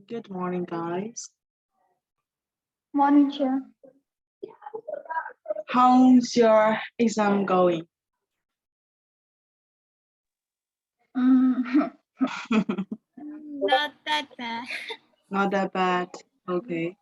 Good morning, guys. Morning, Chair. How's your exam going? Not that bad. Not that bad. Okay.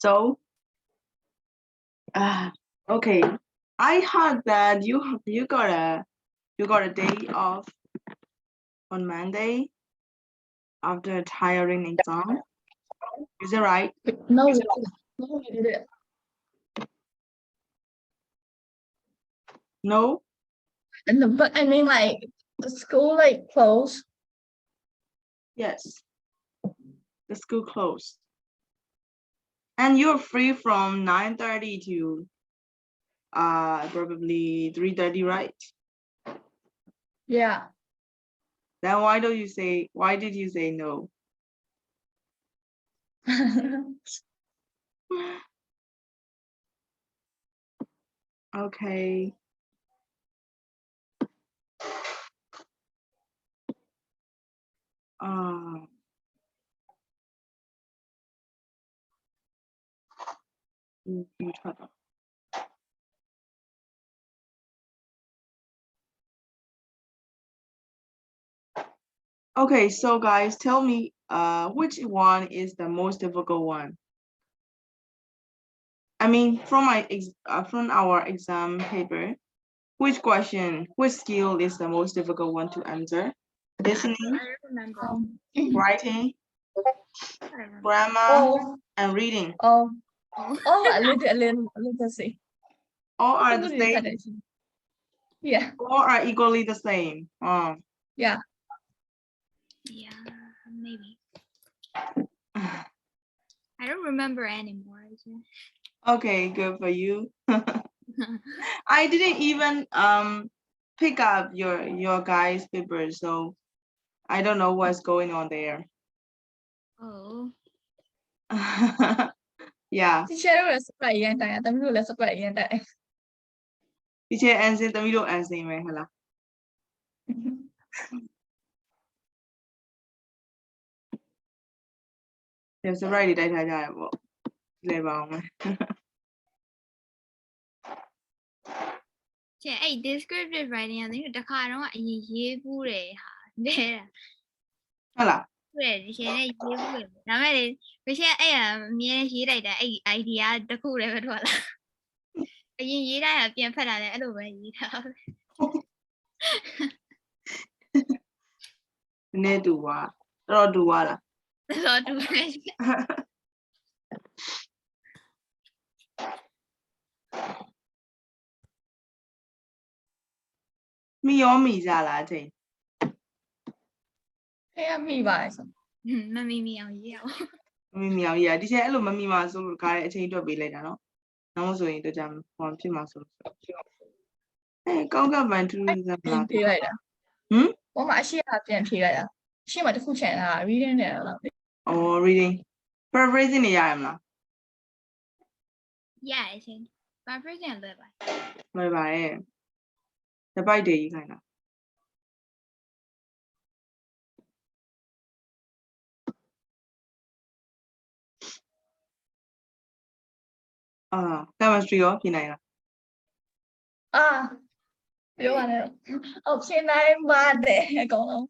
So, okay. I heard that you got a day off on Monday after a tiring exam. Is it right? No, we did it. No. But I mean, like the school closed. Yes. The school closed. And you're free from 9:30 to probably 3:30, right? Yeah. Then why did you say no? Okay. You try that. Okay, so guys, tell me which one is the most difficult one? I mean, from our exam paper, which skill is the most difficult one to answer? Listening, I remember. writing, I remember. grammar, and reading. Oh, a little see. All are the same? Yeah. All are equally the same. Yeah. Yeah, maybe. I don't remember anymore. Okay, good for you. I didn't even pick up your guys' paper, so I don't know what's going on there. Oh. Yeah. Teacher will supply again. Tami will supply again. Teacher answer, tami lo answer mai hala. There's a right dai tha ja ya po. Le ba ong mai. ကျအဲ့ descriptive writing ကတခါတော့အရင်ရေးပူးတယ်ဟာတဲ့ ဟုတ်လား တွေ့ဒီရှင်နဲ့ရေးပူးတယ်ဒါမဲ့လေဘရှင်အဲ့အမြဲရေးလိုက်တာအဲ့ idea တစ်ခုလည်းပဲထွက်လာအရင်ရေးတာပြန်ဖတ်တာလည်းအဲ့လိုပဲရေးတာ နည်းတူပါတော်တူပါလား တော့တူတယ် မိရောမိကြလားအချိန် မိပါတယ်ဆို မမီမီအောင်ရေးအောင် မမိမြောင်ကြီးอ่ะဒီချက်အဲ့လိုမမိမှာဆိုလို့ခါတဲ့အချိန်တွက်ပေးလိုက်တာเนาะနောက်ဆိုရင်တော့ကြာဟောဖြစ်မှာဆိုလို့ကောင်းကပ်ပန်ထူးထူးဆန်းဆန်း ဖြေလိုက်တာဟိုမှာအရှိအပြန်ဖြေလိုက်တာအရှိမှာတစ်ခုချင်တာ reading နဲ့တော့ reading paraphrasing နေရရမလား ရတယ်ရှင် paraphrasing လွယ်ပါ လွယ်ပါတယ်တပိုက်တည်းကြီးခိုင်းတာchemistry ရောဖြေနိုင်လား ပြောပါနဲ့ဖြေနိုင်ပါတယ်အကုန်လုံး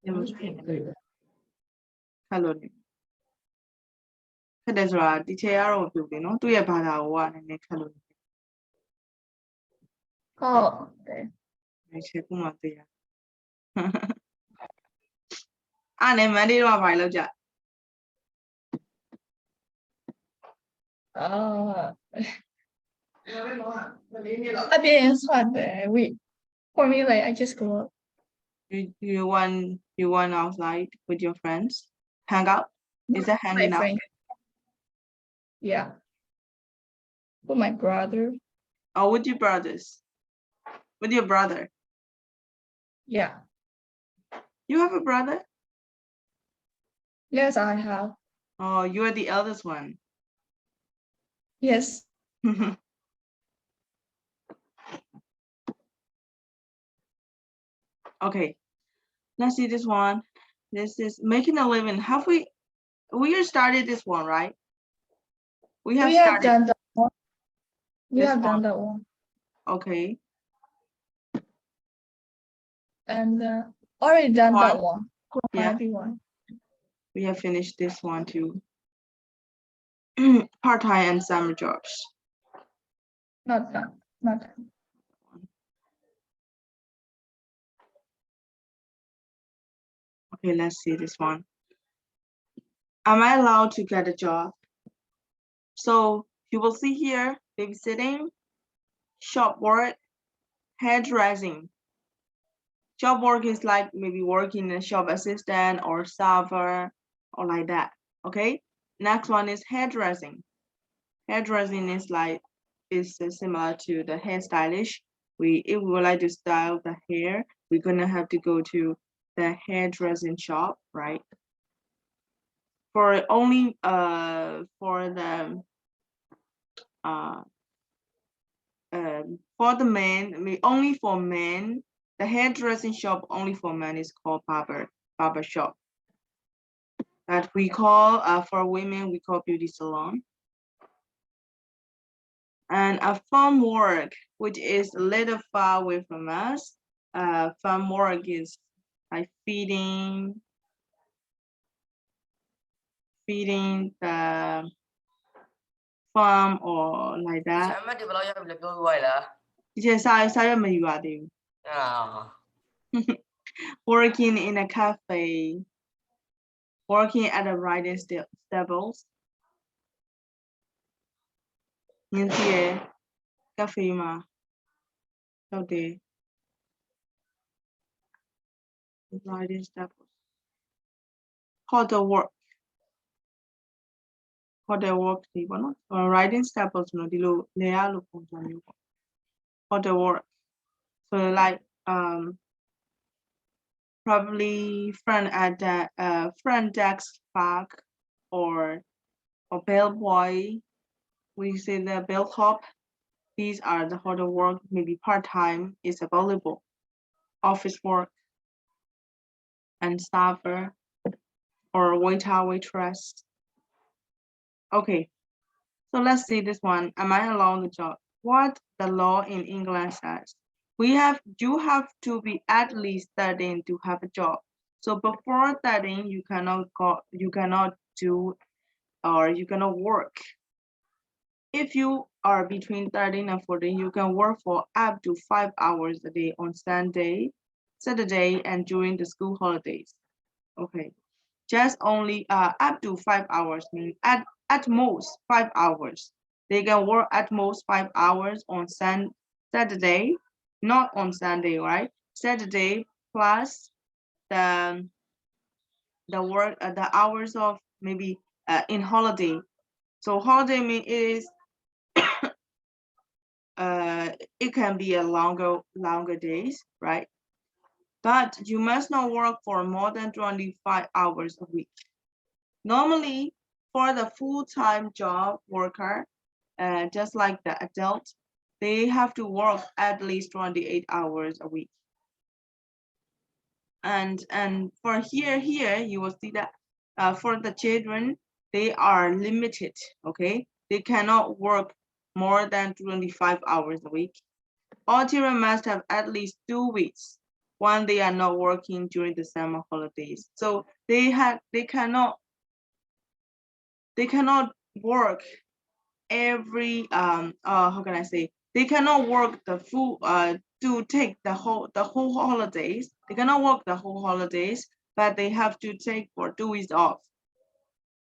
chemistry ခက်လို့နေခက်တယ်ဆိုတာဒီချက်ကတော့မပြုတ်ဘူးเนาะသူ့ရဲ့ဘာသာကိုကနည်းနည်းခက်လို့ ဟုတ်တယ် ဒီချက်ကမှသိရအဲ့နဲ့ Monday တော့ဘာလုပ်ကြ အပြင်ဆွတ်တယ် for me like I just go out. you want outside with your friends hang out is that hanging out Yeah. With my brother. Or with your brothers? With your brother? Yeah. You have a brother? Yes, I have. Oh, you are the eldest one. Yes. Okay, let's see this one. This is making a living. Have we started this one, right? We have started done that one. We this have done one. that one. Okay. And already done that one. Yeah. Everyone. We have finished this one too. Part-time and summer jobs. Not done. Not done. Okay, let's see this one. Am I allowed to get a job? So you will see here, babysitting, shop work, hairdressing. Shop work is like maybe working in a shop assistant or server or like that. Okay. Next one is hairdressing. Hairdressing is similar to the hairstylish. If we would like to style the hair, we're gonna have to go to the hairdressing shop, right? For only for the men, only for men, the hairdressing shop only for men is called barber shop. That we call for women we call beauty salon. And a farm work, which is a little far away from us. Farm work is like feeding the farm or like that. ဆမ်မတ်ဒီဘယ်လောက်ရောက်ပြီလဲပြောပြပါလား ဒီချက်စာရွက်မယူရသေးဘူး အာ Working in a cafe, working at the riding stables. မြင်သိရယ် cafe မှာဟုတ်တယ် riding stables. Hotel work ဒီပေါ့နော် riding stables ဆိုတော့ဒီလိုလေရလို့ပုံစံမျိုးပေါ့ hotel work. So like probably front desk clerk or bellboy. We say the bellhop. These are the hotel work. Maybe part-time is available. Office work and staffer or waiter, waitress. Okay, so let's see this one. Am I allowed the job? What the law in England says? You have to be at least 13 to have a job. So before 13, you cannot do or you cannot work. If you are between 13 and 14, you can work for up to 5 hours a day on Sunday, Saturday, and during the school holidays. Okay, just only up to 5 hours means at most 5 hours. They can work at most 5 hours on Saturday, not on Sunday, right? Saturday plus the work the hours of maybe in holiday. So holiday mean is it can be a longer days, right? But you must not work for more than 25 hours a week. Normally, for the full-time job worker, just like the adult, they have to work at least 28 hours a week. And for here, you will see that for the children, they are limited, okay? They cannot work more than 25 hours a week. All children must have at least 2 weeks when they are not working during the summer holidays. So they cannot work every how can I say, they cannot work the full to take the whole holidays. They cannot work the whole holidays, but they have to take for 2 weeks off,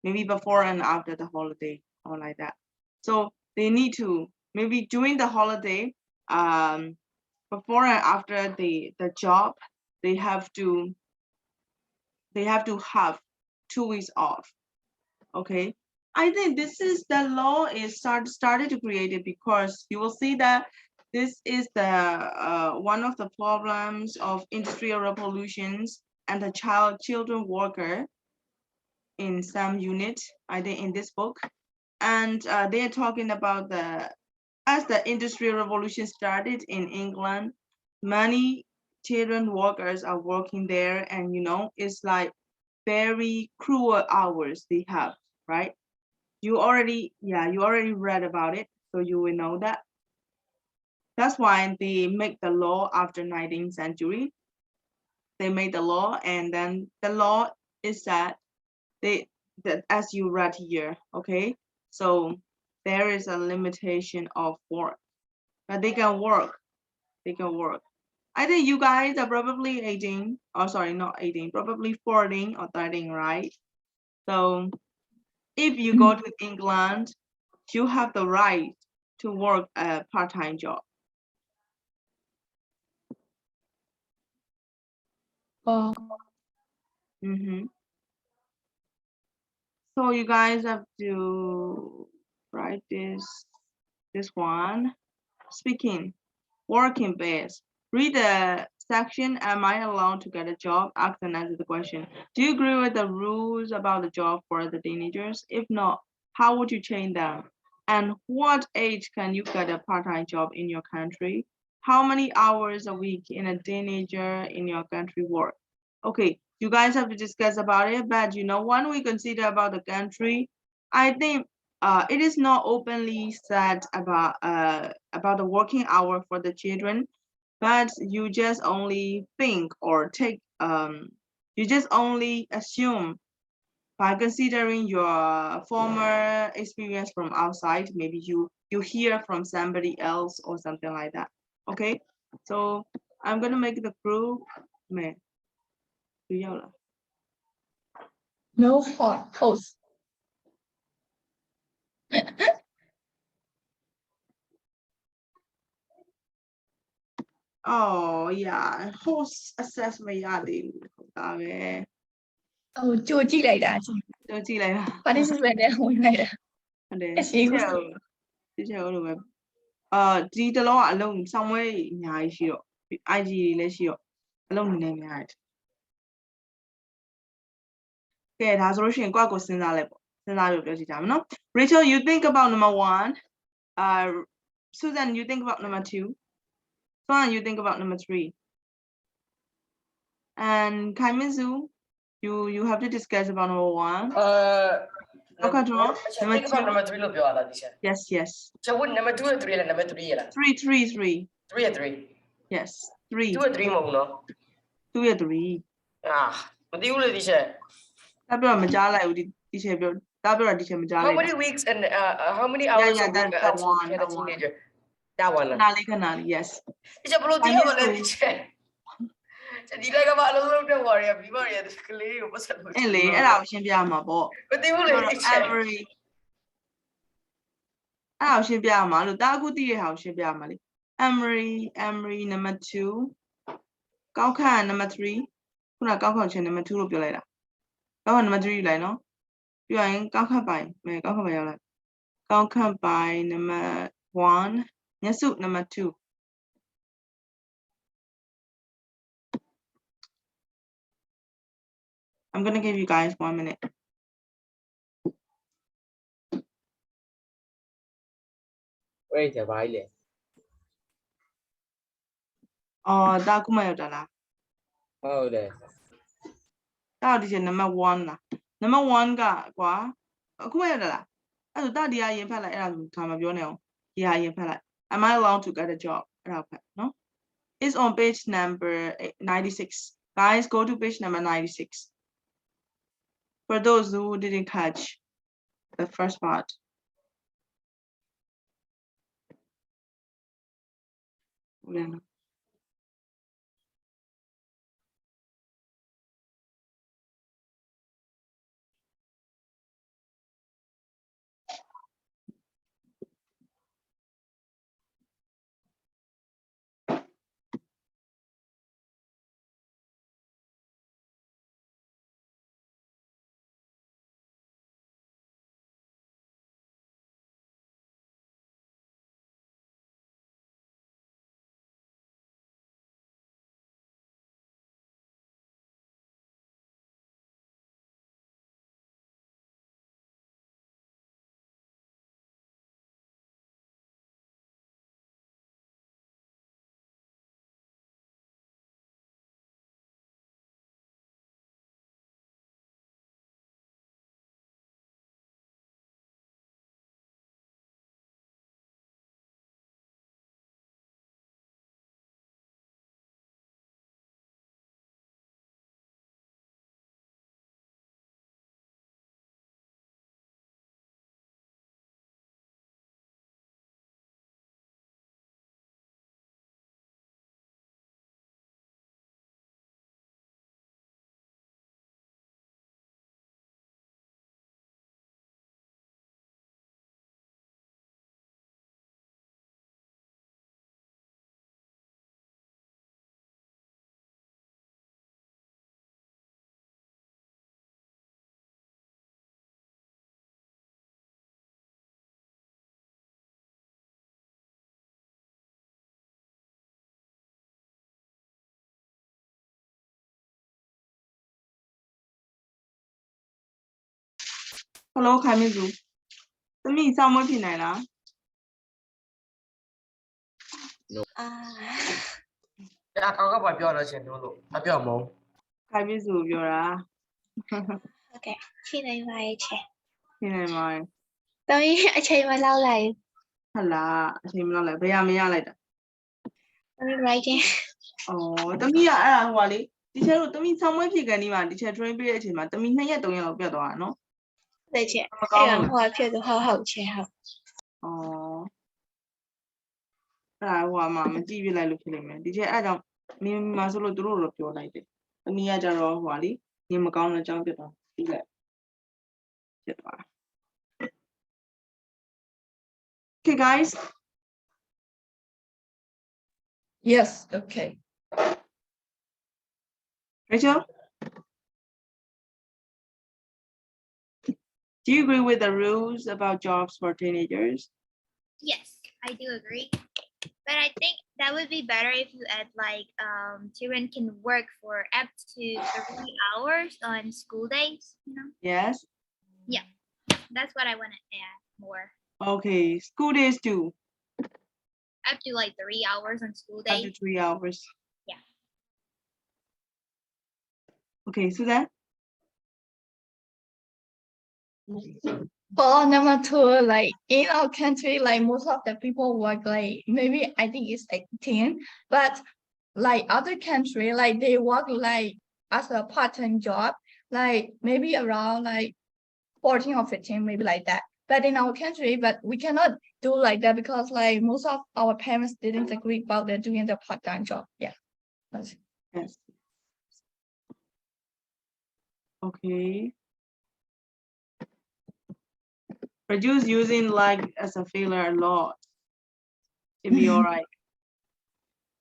maybe before and after the holiday or like that. So they need to maybe during the holiday, before and after the job, they have to have 2 weeks off. Okay, I think this is the law is started to create it because you will see that this is the one of the problems of industrial revolutions and the children worker in some unit, I think in this book. And they are talking about as the industrial revolution started in England, many children workers are working there, and it's like very cruel hours they have, right? You already read about it, so you will know that. That's why they make the law after 19th century. They made the law, and then the law is that as you read here, okay? So there is a limitation of work, but they can work. They can work. I think you guys are probably 18, or sorry, not 18, probably 14 or 13, right? So if you go to England, you have the right to work a part-time job. Oh. So you guys have to write this one. Speaking, working base. Read the section, am I allowed to get a job? Ask and answer the question. Do you agree with the rules about the job for the teenagers? If not, how would you change them? And what age can you get a part-time job in your country? How many hours a week in a teenager in your country work? Okay, you guys have to discuss about it, but when we consider about the country, I think it is not openly said about the working hour for the children, but you just only think or take you just only assume by considering your former experience from outside. Maybe you hear from somebody else or something like that. Okay, so I'm gonna make the group. Man, No hot host. Oh yeah, host assessment ရသေးဘူးဟုတ်တာပဲ Oh, ကြိုကြည့်လိုက်တာ တို့ကြည့်လိုက်တာ participant နဲ့ဝင်လိုက်တာ ဟုတ်တယ် အရှိကို ဒီချက်ဟိုလိုပဲဒီတလုံးကအလုံးဆောင်းဝဲအများကြီးရှိတော့ IG တွေလည်းရှိတော့အလုံးနည်းနည်းများတယ်ကဲဒါဆိုလို့ရှိရင်ကိုယ့်ကိုစဉ်းစားလိုက်ပေါ့စဉ်းစားပြီးပြောကြည့်ကြမယ်နော် Rachel you think about number 1 Susan you think about number 2 Swan you think about number 3 and Kaiminzu you have to discuss about number 1 Okay, draw. Think about number 3 လို့ပြောရလားဒီချက် Yes. So what number 2 and 3 လဲ number 3ရလား 3 3 and 3 Yes 3 2 and 3မဟုတ်ဘူးနော် 2 ရ3မသိဘူးလေဒီချက် တာပြောမကြားလိုက်ဘူးဒီချက်ပြောတာပြောတာဒီချက်မကြားလို How က် many weeks and how many hours a week that one, can a that one. teenager that one ခဏလေးခဏလေး yes ဒီချက်ဘလို့သိရမလဲဒီချက်ဒီလိုက်ကမှအလုံးလုံးတဲ့ဝါရီပြီးမှရတဲ့ကလေးကိုပတ်စပ်လို့ အဲ့လေအဲ့ဒါကိုရှင်းပြမှာပေါ့ မသိဘူးလေဒီချက် Emery အဲ့ဒါကိုရှင်းပြမှာလို့တာအခုသိတဲ့ဟာကိုရှင်းပြမှာလေ Emery number 2ကောက်ခန့် number 3ခုနကောက်ခန့်ချင်း number 2လို့ပြောလိုက်တာကောက်ခန့် number 3ယူလိုက်နော်ပြီးရင်ကောက်ခန့်ပိုင်ကောက်ခန့်ပိုင်ရောက်လိုက်ကောက်ခန့်ပိုင် number 1ညစု number 2 I'm gonna give you guys 1 minute. Wait a while. Oh, that kuma yau da la. Oh, there. That is number 1 la. Number 1 ga kwa. Kuma yau da la. Eso that dia yin phat lai ai da ka ma pyo ne ong. Ya yin phat lai. Am I allowed to get a job? Ai phat, no? It's on page number 96. Guys, go to page number 96. For those who didn't catch the first part. Yeah. Hello ခိုင်မြင့်စုသမီးစောင်းမဖြစ်နိုင်လား ဒါကောက်ကဘာပြောလို့ရှင်တို့လို့မပြောမုံ ခိုင်မြင့်စုကိုပြောတာ ဟုတ်ကဲ့ရှိနေပါရဲ့ချေ ဖြစ်နိုင်ပါရဲ့ တော်ရင်အချိန်မလောက်လိုက် ဟုတ်လားအချိန်မလောက်လဲဘယ်ရမရလိုက်တာ တော်ရင် writing ဩသမီးကအဲ့ဒါဟိုပါလေတီချာတို့သမီးစောင်းမဖြစ်ကန်ဒီမှာတီချာ train ပေးတဲ့အချိန်မှာသမီး2ရက်3ရက်လောက်ပြတ်သွားတာနော် တဲ့ချေ မကော အဲ့ င်း ဒါ ဘူး ဟိုဖြစ်တော့ဟုတ်ချေဟုတ် ဩအဲ့ဒါဟိုမှာမကြည့်ပြလိုက်လို့ဖြစ်နေမယ်တီချာအဲ့ကြောင့်မင်းမဆိုလို့သူတို့တော့ပြောလိုက်တယ်သမီးကကြတော့ဟိုပါလေညမကောင်းတဲ့အကြောင်းပြတော့ပြီးလိုက်ဖြစ်သွား Okay guys Yes, okay. Rachel do you agree with the rules about jobs for teenagers Yes, I do agree. But I think that would be better if you add like children can work for up to 3 hours on school days, you know? yes That's what I want to add more. okay school days too Up to like 3 hours on school up to days. 3 hours Yeah. okay Suzanne For number two, like in our country, like most of the people work like maybe I think it's 18, but like other country, like they work like as a part-time job, like maybe around like 14 or 15, maybe like that. But in our country, but we cannot do like that because like most of our parents didn't agree about they're doing the part-time job. Yeah. That's it. yes okay reduce using like as a filler a lot it'd be all right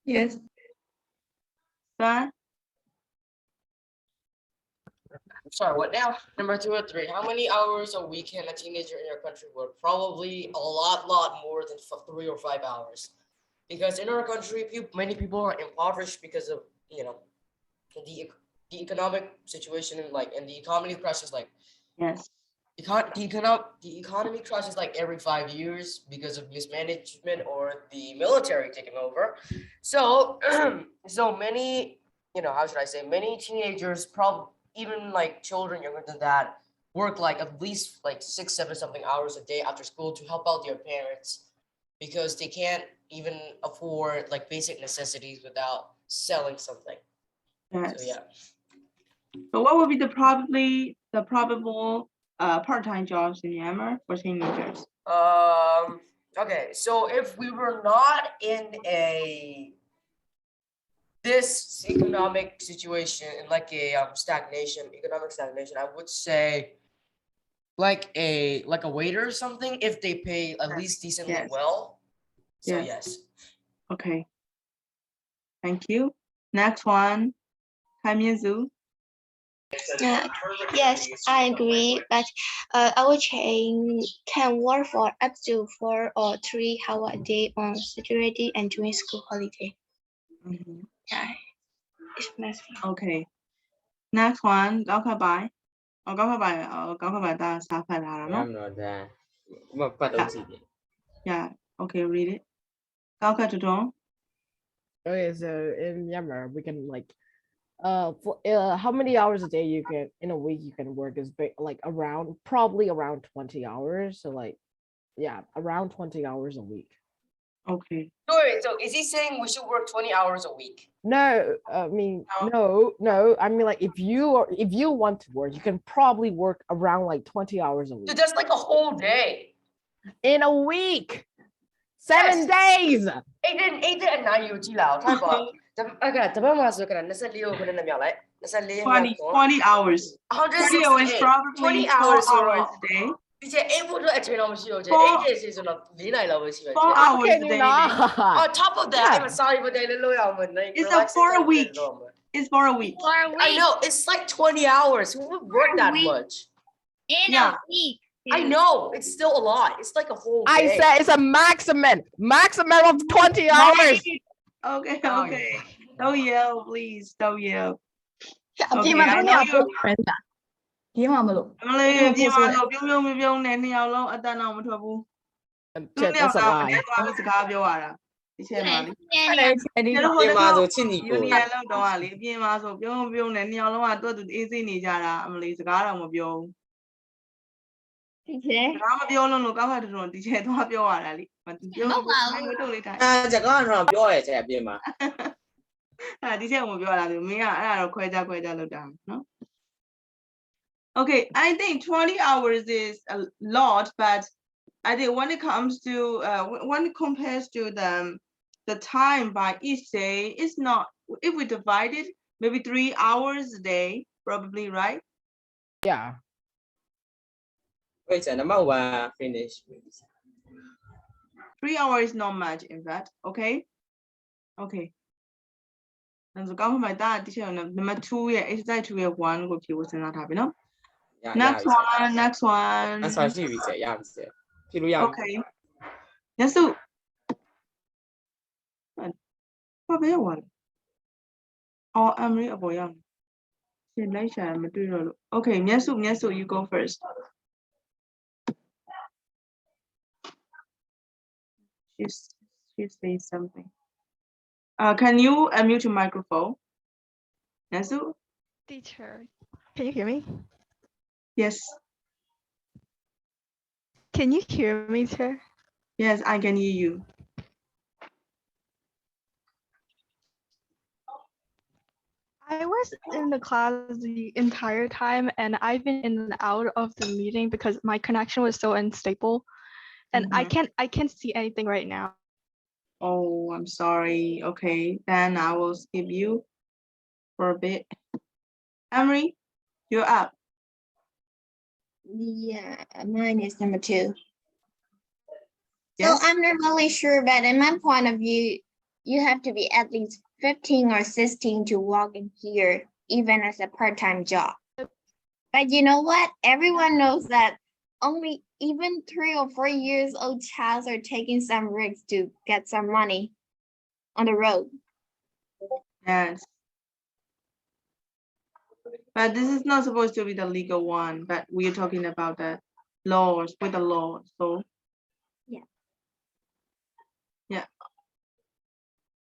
Yes. Son Sorry, what now? Number 2 or 3. How many hours a week can a teenager in your country work? Probably a lot more than 3 or 5 hours. Because in our country, many people are impoverished because of, you know, the economic situation and like, and the economy crashes like, yes the economy crashes like every 5 years because of mismanagement or the military taking over. So, so many, you know, how should I say, many teenagers, even like children younger than that, work like at least like 6, 7 something hours a day after school to help out their parents because they can't even afford like basic necessities without selling something. yes So yeah. so what would be the probable part-time jobs in Myanmar for teenagers Okay, so if we were not in this economic situation in like a economic stagnation, I would say like a waiter or something if they pay at least decently Yes. well. So Yes. yes. okay thank you next one Kamyezu yes I agree but our chain can work for up to 4 or 3 hours a day on security and during school holiday yeah it must be okay next one ကောက်ခတ်ပိုင်ကောက်ခတ်ပိုင်ဒါစာဖတ်လာတာ ရ နော် မလို့ဒါမပတ်တော့ကြည့်တယ် yeah okay read it ကောက်ခတ်တွန်း Okay, so in Myanmar, we can like, for how many hours a day you can in a week you can work is like probably around 20 hours. So like, yeah, around 20 hours a week. okay Wait, so is he saying we should work 20 hours a week? No, I mean no. I mean like if you want to work, you can probably work around like 20 hours a week. Dude, that's like a whole day. In a week, 7 days. 8တဲ့နိုင်ယူကြည့်လာအောင်ထိုက်ပါအဲ့ကတပတ်မှာဆိုကြတာ24ကိုခဏနဲ့မြောက်လိုက်24 20 hours 20 hours probably 20 hours four hours a day ဒီချက်အိမ်ဖို့အတွက်အချိန်တော့မရှိတော့ကျ8ကျစီဆိုတော့4နိုင်လောက်ပဲရှိပါ 4 hours a day On top of that I'm sorry but they look out with It's for a week. It's for a week For a I week. know it's like 20 hours who would work that week. much In Yeah. a week. I know it's still a lot it's like a whole day I said it's a maximum of 20 hours. okay Oh, okay don't yell please don't yell အပြင်မှာ Okay, I တော့ know ည you- ပို့ခွင့်တာ ပြင်းမှာမလို့ မလေးပြင်မှာဆိုပြုံးပြုံးနဲ့2ယောက်လုံးအတန်းအောင်မထွက်ဘူးသူ2ယောက်ကလည်းသွားပြီးစကားပြောရတာဒီချက်မှာလေ အဲ့ဒီ ကျတော့ ပြင်မှာဆိုချစ်ညီ ယူ ကို နီယံလောက်တော့လေပြင်မှာဆိုပြုံးနဲ့2ယောက်လုံးကသူ့အေးစိနေကြတာအမလေးစကားတော့မပြောဘူး ဒီချက် စကားမပြောလို့ကောက်ခါတုံဒီချက်သွားပြောရတာလေမပြောဘူးနိုင်ဝတ်တော့လေးတိုင်း အာစကားတော့ပြောရဲချက်ပြင်မှာ ဒီချက်ကိုမပြောရတာလေမင်းကအဲ့ဒါတော့ခွဲခြားလောက်တာနော် Okay, I think 20 hours is a lot, but I think when it comes to when it compares to the time by each day, it's not. If we divide it, maybe 3 hours a day, probably, right? Yeah. wait a number 1 finish 3 hours is not much, in fact. Okay. Okay. And so, come my dad. Number 2, yeah, exercise 2, yeah, 1 go to was not happy, no? Next one. that's why she be say ရပြီဖြစ်လို့ရပြီ Okay. Yes, so. What about one? Oh, I'm really a boy. Okay, Myesu, you go first. She says something. Can you unmute your microphone? Myesu? Teacher, can you hear me? Yes. Can you hear me, sir? Yes, I can hear you. I was in the class the entire time and I've been in and out of the meeting because my connection was so unstable and I can't see anything right now. Oh, I'm sorry. Okay, then I will skip you for a bit. Emery, you're up. Yeah, mine is number 2. So Yes. I'm not really sure, but in my point of view, you have to be at least 15 or 16 to walk in here, even as a part-time job. But you know what? Everyone knows that only even 3 or 4 years old child are taking some risks to get some money on the road. Yes. But this is not supposed to be the legal one, but we're talking about the laws with the law. So yeah.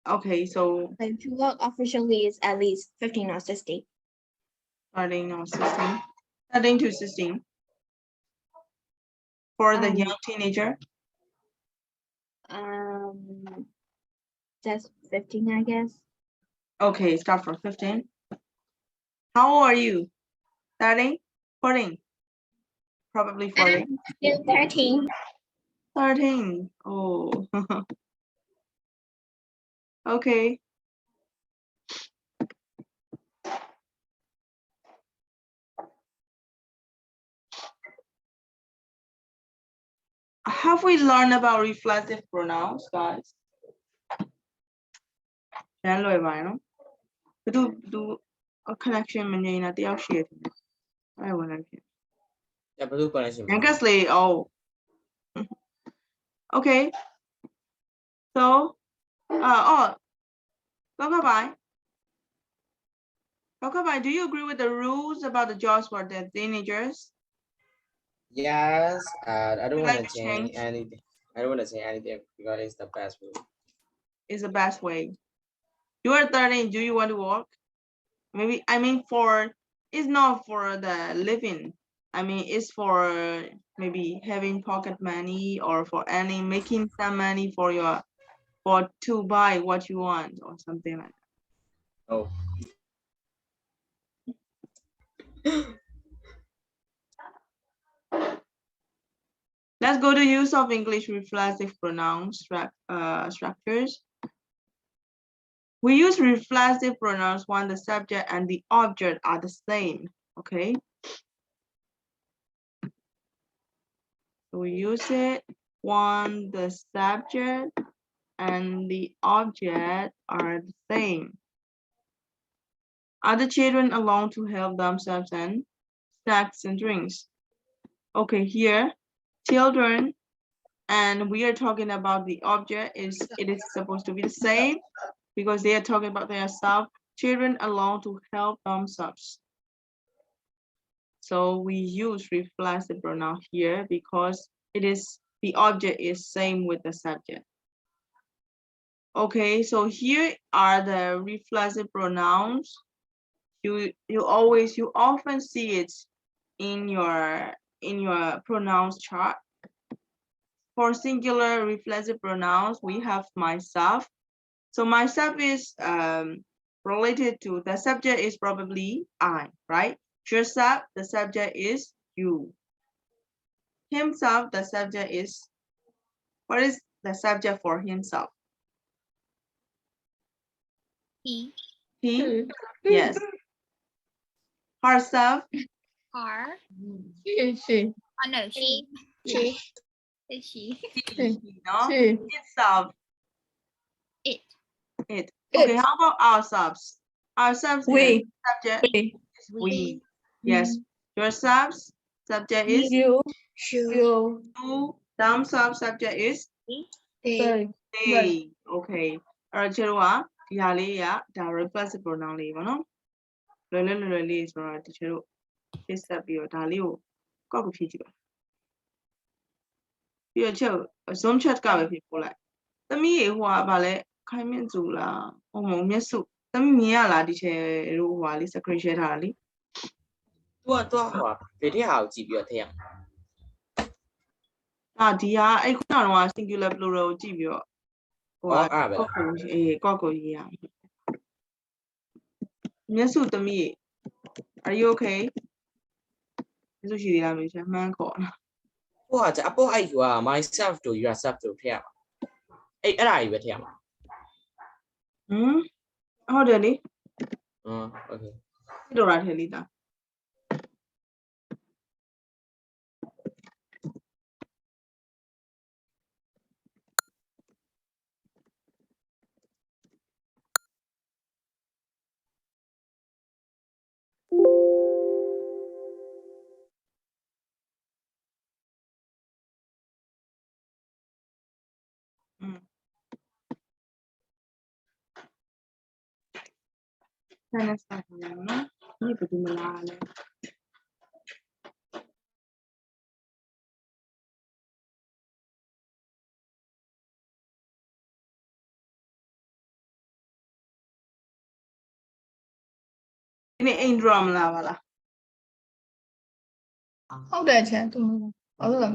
Okay, so So to work officially is at least 15 or 16. starting on 16. Starting to 16. For the young teenager. Just 15, I guess. Okay, start from 15. How old are you? 13? 14? Probably 14. Still 13. 13. Oh. Okay. Have we learned about reflexive pronouns, guys? ရမ်းလွယ်ပါနော်ဘသူ connection မငြိမ်တာတယောက်ရှိတယ်အဲ့ဝင်လိုက်ဖြစ် ရဘယ်လို connection Youngest lady, oh. Okay. So, Gokabai, do you agree with the rules about the jobs for the teenagers? yes I don't want like to to change change? anything I don't want to change anything because it's the best way Is the best way. You are 13, do you want to work? Maybe, I mean, it's not for the living. I mean, it's for maybe having pocket money or for making some money to buy what you want or something like that. oh Let's go to use of English reflexive pronoun structures. We use reflexive pronouns when the subject and the object are the same, okay? So we use it when the subject and the object are the same. Are the children alone to help themselves and snacks and drinks? Okay, here, children, and we are talking about the object it is supposed to be the same because they are talking about themselves, children alone to help themselves. So we use reflexive pronoun here because the object is same with the subject. Okay, so here are the reflexive pronouns. You often see it in your pronouns chart. For singular reflexive pronouns, we have myself. So myself is related to the subject is probably I, right? Yourself, the subject is you. Himself, the subject is, what is the subject for himself? He, He, yes. Herself, her. She. Oh no, she. She. It's she. he, no? She. Itself, It. it. Okay, It. how about ourselves? Ourselves is We. subject We. is we. Yes. Yourselves, subject is You. You. You. you. Themselves, subject is They. They. they. Okay. အဲ့တော့ကျတော့ဒီဟာလေးကဒါ reflexive pronoun လေးပေါ့နော်လွယ်လေးဆိုတော့တချို့တို့ဖြည့်ဆက်ပြီးတော့ဒါလေးကိုကောက်ကိုဖြည့်ကြည့်ပါပြီးတော့ချက် zoom chat ကပဲဖြည့်ပို့လိုက်သမီးရေဟိုကဗာလဲခိုင်မြင့်စုလားဟုတ်မဟုတ်မျက်စုသမီးမြင်ရလားဒီချေတို့ဟိုဟာလေး screen share ထားတာလေ သူကဟိုဗီဒီယိုကိုကြည့်ပြီးတော့ထည့်ရအောင် ဒီဟာအဲ့ခုနကတော့ singular plural ကိုကြည့်ပြီးတော့ဟိုကကောက်ကိုရေးရမျက်စုသမီးရေ Are you okay မျက်စုရှိသေးလားမေးချင်မှန်းခေါ် ဟိုကအပေါ်အဲ့က myself to yourself to ထည့်ရမှာအဲ့ဒါကြီးပဲထည့်ရမှာ ဟုတ်တယ်လေ okay တော်တာထည့်လေးတာဆန်းနေစားတယ်နော်ဒီဘယ်သူမလားလဲဒီနေ့အိမ်ဒရမလာပါလား ဟုတ်တယ်ချင်သူဘာလို့လဲ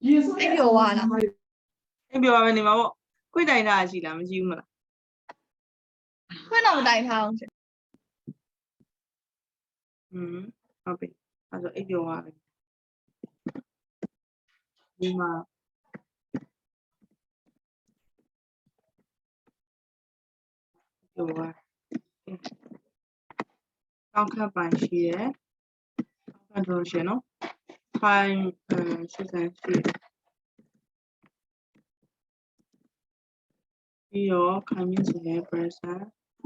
အိပ်ပျော်သွားလား အိမ်ပြောပါမယ်နေမှာပေါ့ခွေ့တိုင်တာရှိလားမရှိဘူးမလား ခွင့်တော့မတိုင်ထားအောင်ချင် ဟုတ်ပြီအဲ့ဆိုအိမ်ပြောပါမယ်ဒီမှာပြောပါကောက်ခပ်ပိုင်ရှိတယ်ကောက်ခပ်တော့ရှင်နော်ခိုင်ရှိစမ်းရှိပြီးတော့ခိုင်မြင့်စတဲ့ person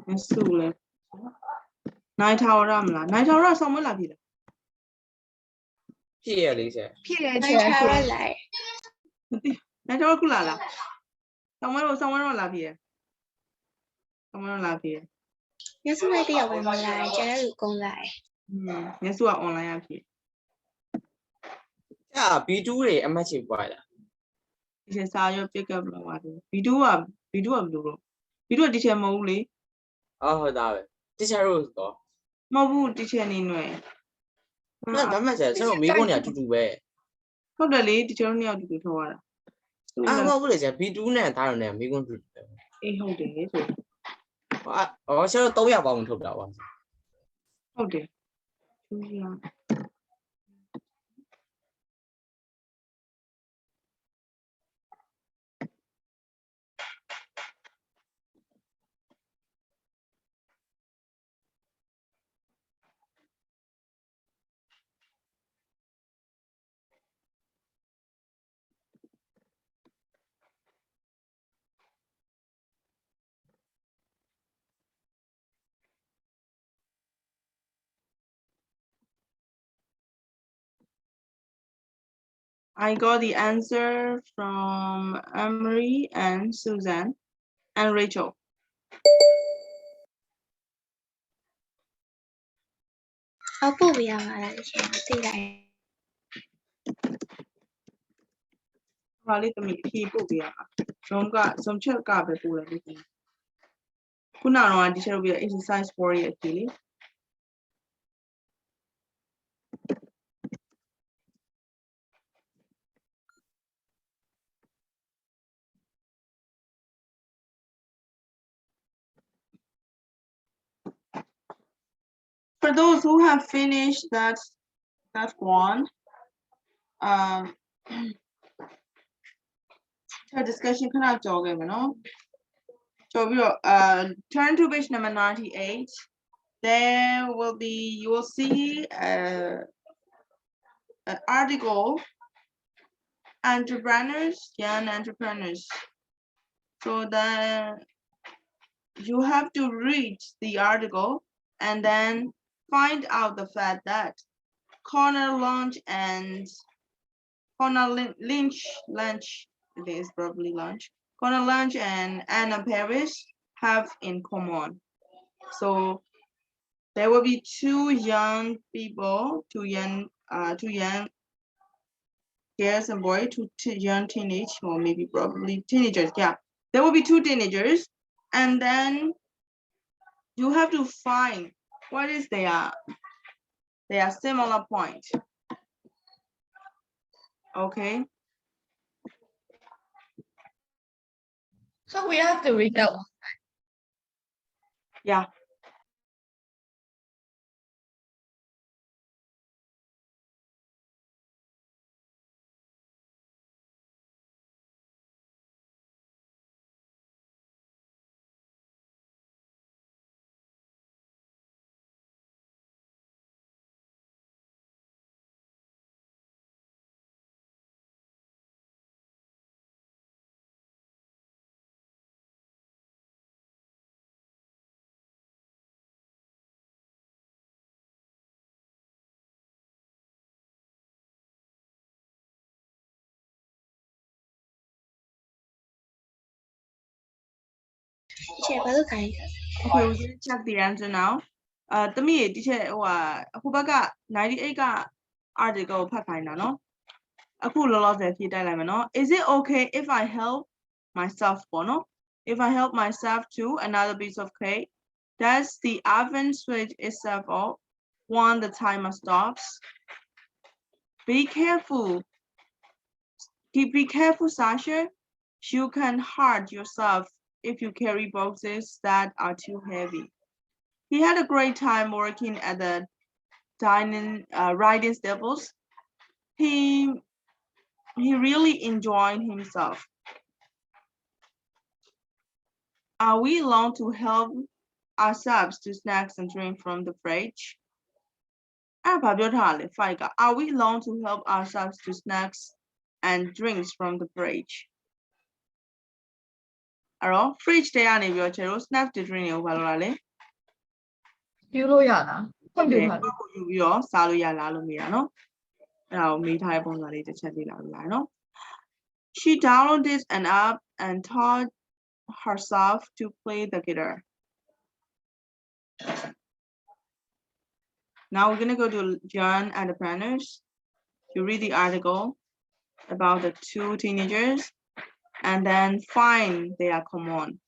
နဲ့စုလဲနိုင်ထာဝရမလားနိုင်ထာဝရဆောင်းမလာပြီလား ဖြည့်ရလေးချက် ဖြစ်ရချ နိုင် င် ထားရလိုက် နိုင်ထာဝရခုလာလားဆောင်းမတော့လာပြီရဆောင်းမတော့လာပြီရ မျက်စုလိုက်တယောက်ပဲမလိုက်ကျန်တဲ့လူကုန်လိုက် မျက်စုက online ရဖြစ် အဲ့ B2 တွေအမှတ်ချပွားလား ဒီချက်စာရော pick up လုပ်ပါတယ် video ကဘယ်လိုလုပ် video ဒီချက်မဟုတ်ဘူးလေ ဟုတ်တာပဲတခြားတို့တော့ မဟုတ်ဘူးဒီချက်နေနွယ် အဲ့ဒါမှဆက်ကျွန်တော်မေးခွန်းတွေအတူတူပဲ ဟုတ်တယ်လေဒီချက်တို့နှစ်ယောက်တူထောက်ရတာ မဟုတ်ဘူးလေကျ B2 နဲ့သားရုံနဲ့မေးခွန်းတူတူပဲ အေးဟုတ်တယ်ဆို ကျွန်တော်300ပေါင်းထုတ်တာပါ ဟုတ်တယ်သူရ I got the answer from Emery and Susan and Rachel. ပို့ပေးရမှာလားရှင်သိလိုက် ဘာလေးသမီးအဖြေပို့ပေးရမှာsome chက်ကပဲပို့တယ်လို့ခုနကတော့ဒီချက်လုပ်ပြီး exercise 4ရဲ့အဖြေလေ For those who have finished that one, discussion ခဏကြော်ခဲ့မယ်နော်ကြော်ပြီးတော့turn to page number 98. There will be, you will see an article, entrepreneurs, young entrepreneurs. So then you have to read the article and then find out the fact that Corner Lynch, it is probably lunch. Corner Lynch and Anna Paris have in common. So there will be two young people, two young girls and boys, two young teenage, or maybe probably teenagers. Yeah, there will be two teenagers, and then you have to find what is their similar point. Okay. So we have to read out. Yeah. Okay, we're gonna check the answer now. တမီးဒီချက်ဟိုအခုဘက်က98က article ကိုဖတ်ခိုင်းတာနော်အခုလောလောဆယ်ဖြေတိုက်လိုက်မယ်နော် Is it okay if I help myself ပေါ့နော် If I help myself to another piece of cake? Does the oven switch itself off when the timer stops? Be careful. Be careful, Sasha. You can hurt yourself if you carry boxes that are too heavy. He had a great time working at the riding stables. He really enjoyed himself. Are we allowed to help ourselves to snacks and drink from the fridge? Are we allowed to help ourselves to snacks and drinks from the fridge? အဲ့တော့ fridge ထဲကနေပြီးတော့ကျတော့ snacks တွေ drink တွေကိုဘာလုပ်လာလဲ ယူလို့ရလားဖွင့်ပြပါလား ကိုယူပြီးတော့စားလို့ရလားလို့မေးတာနော်အဲ့ဒါကိုမေးထားတဲ့ပုံစံလေးတစ်ချက်လေးလာလို့လာနော် She downloaded an app and taught herself to play the guitar. Now we're gonna go to young entrepreneurs to read the article about the two teenagers and then find their common.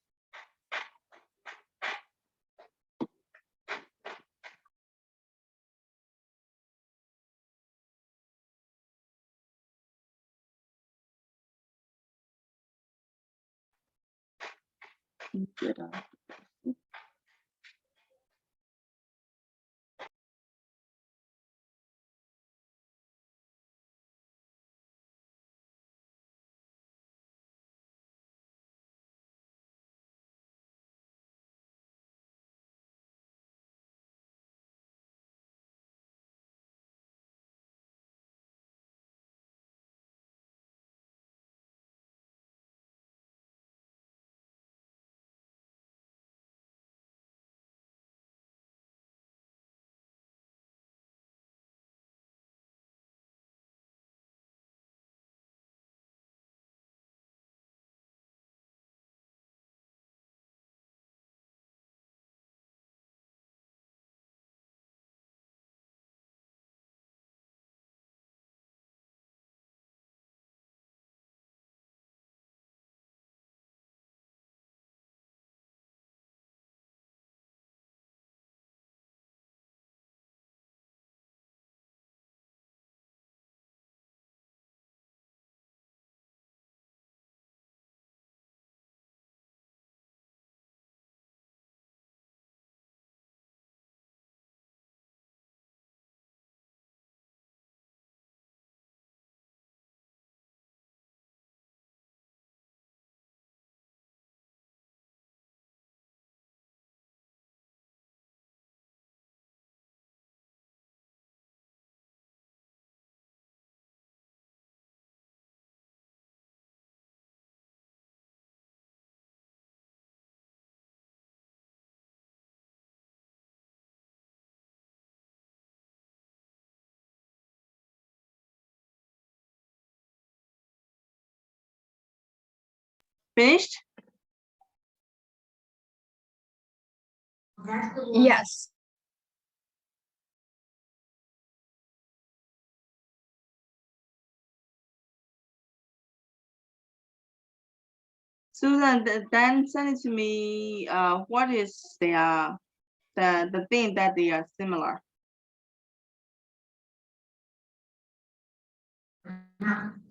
Finished? Yes. Susan, then send it to me. What is the thing that they are similar?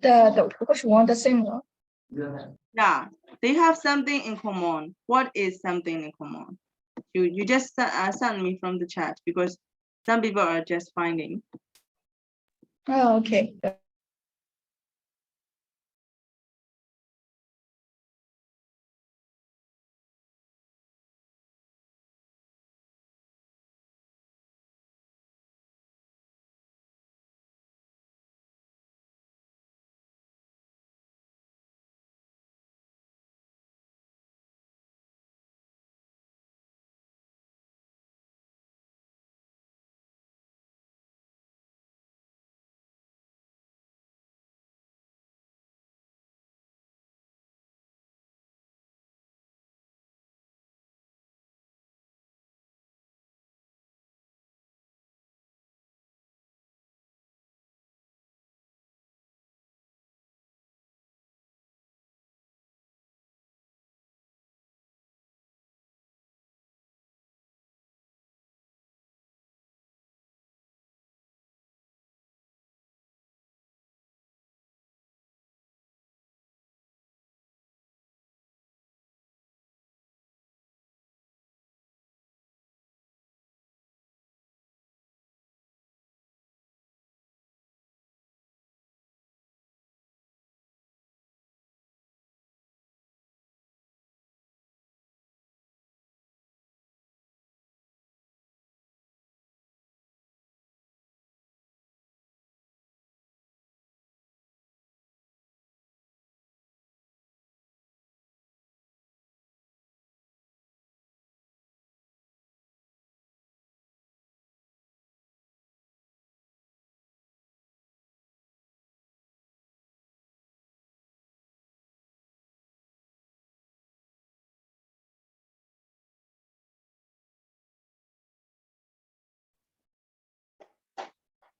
The which one the similar? Yeah, they have something in common. What is something in common? You just send me from the chat because some people are just finding. Oh, okay.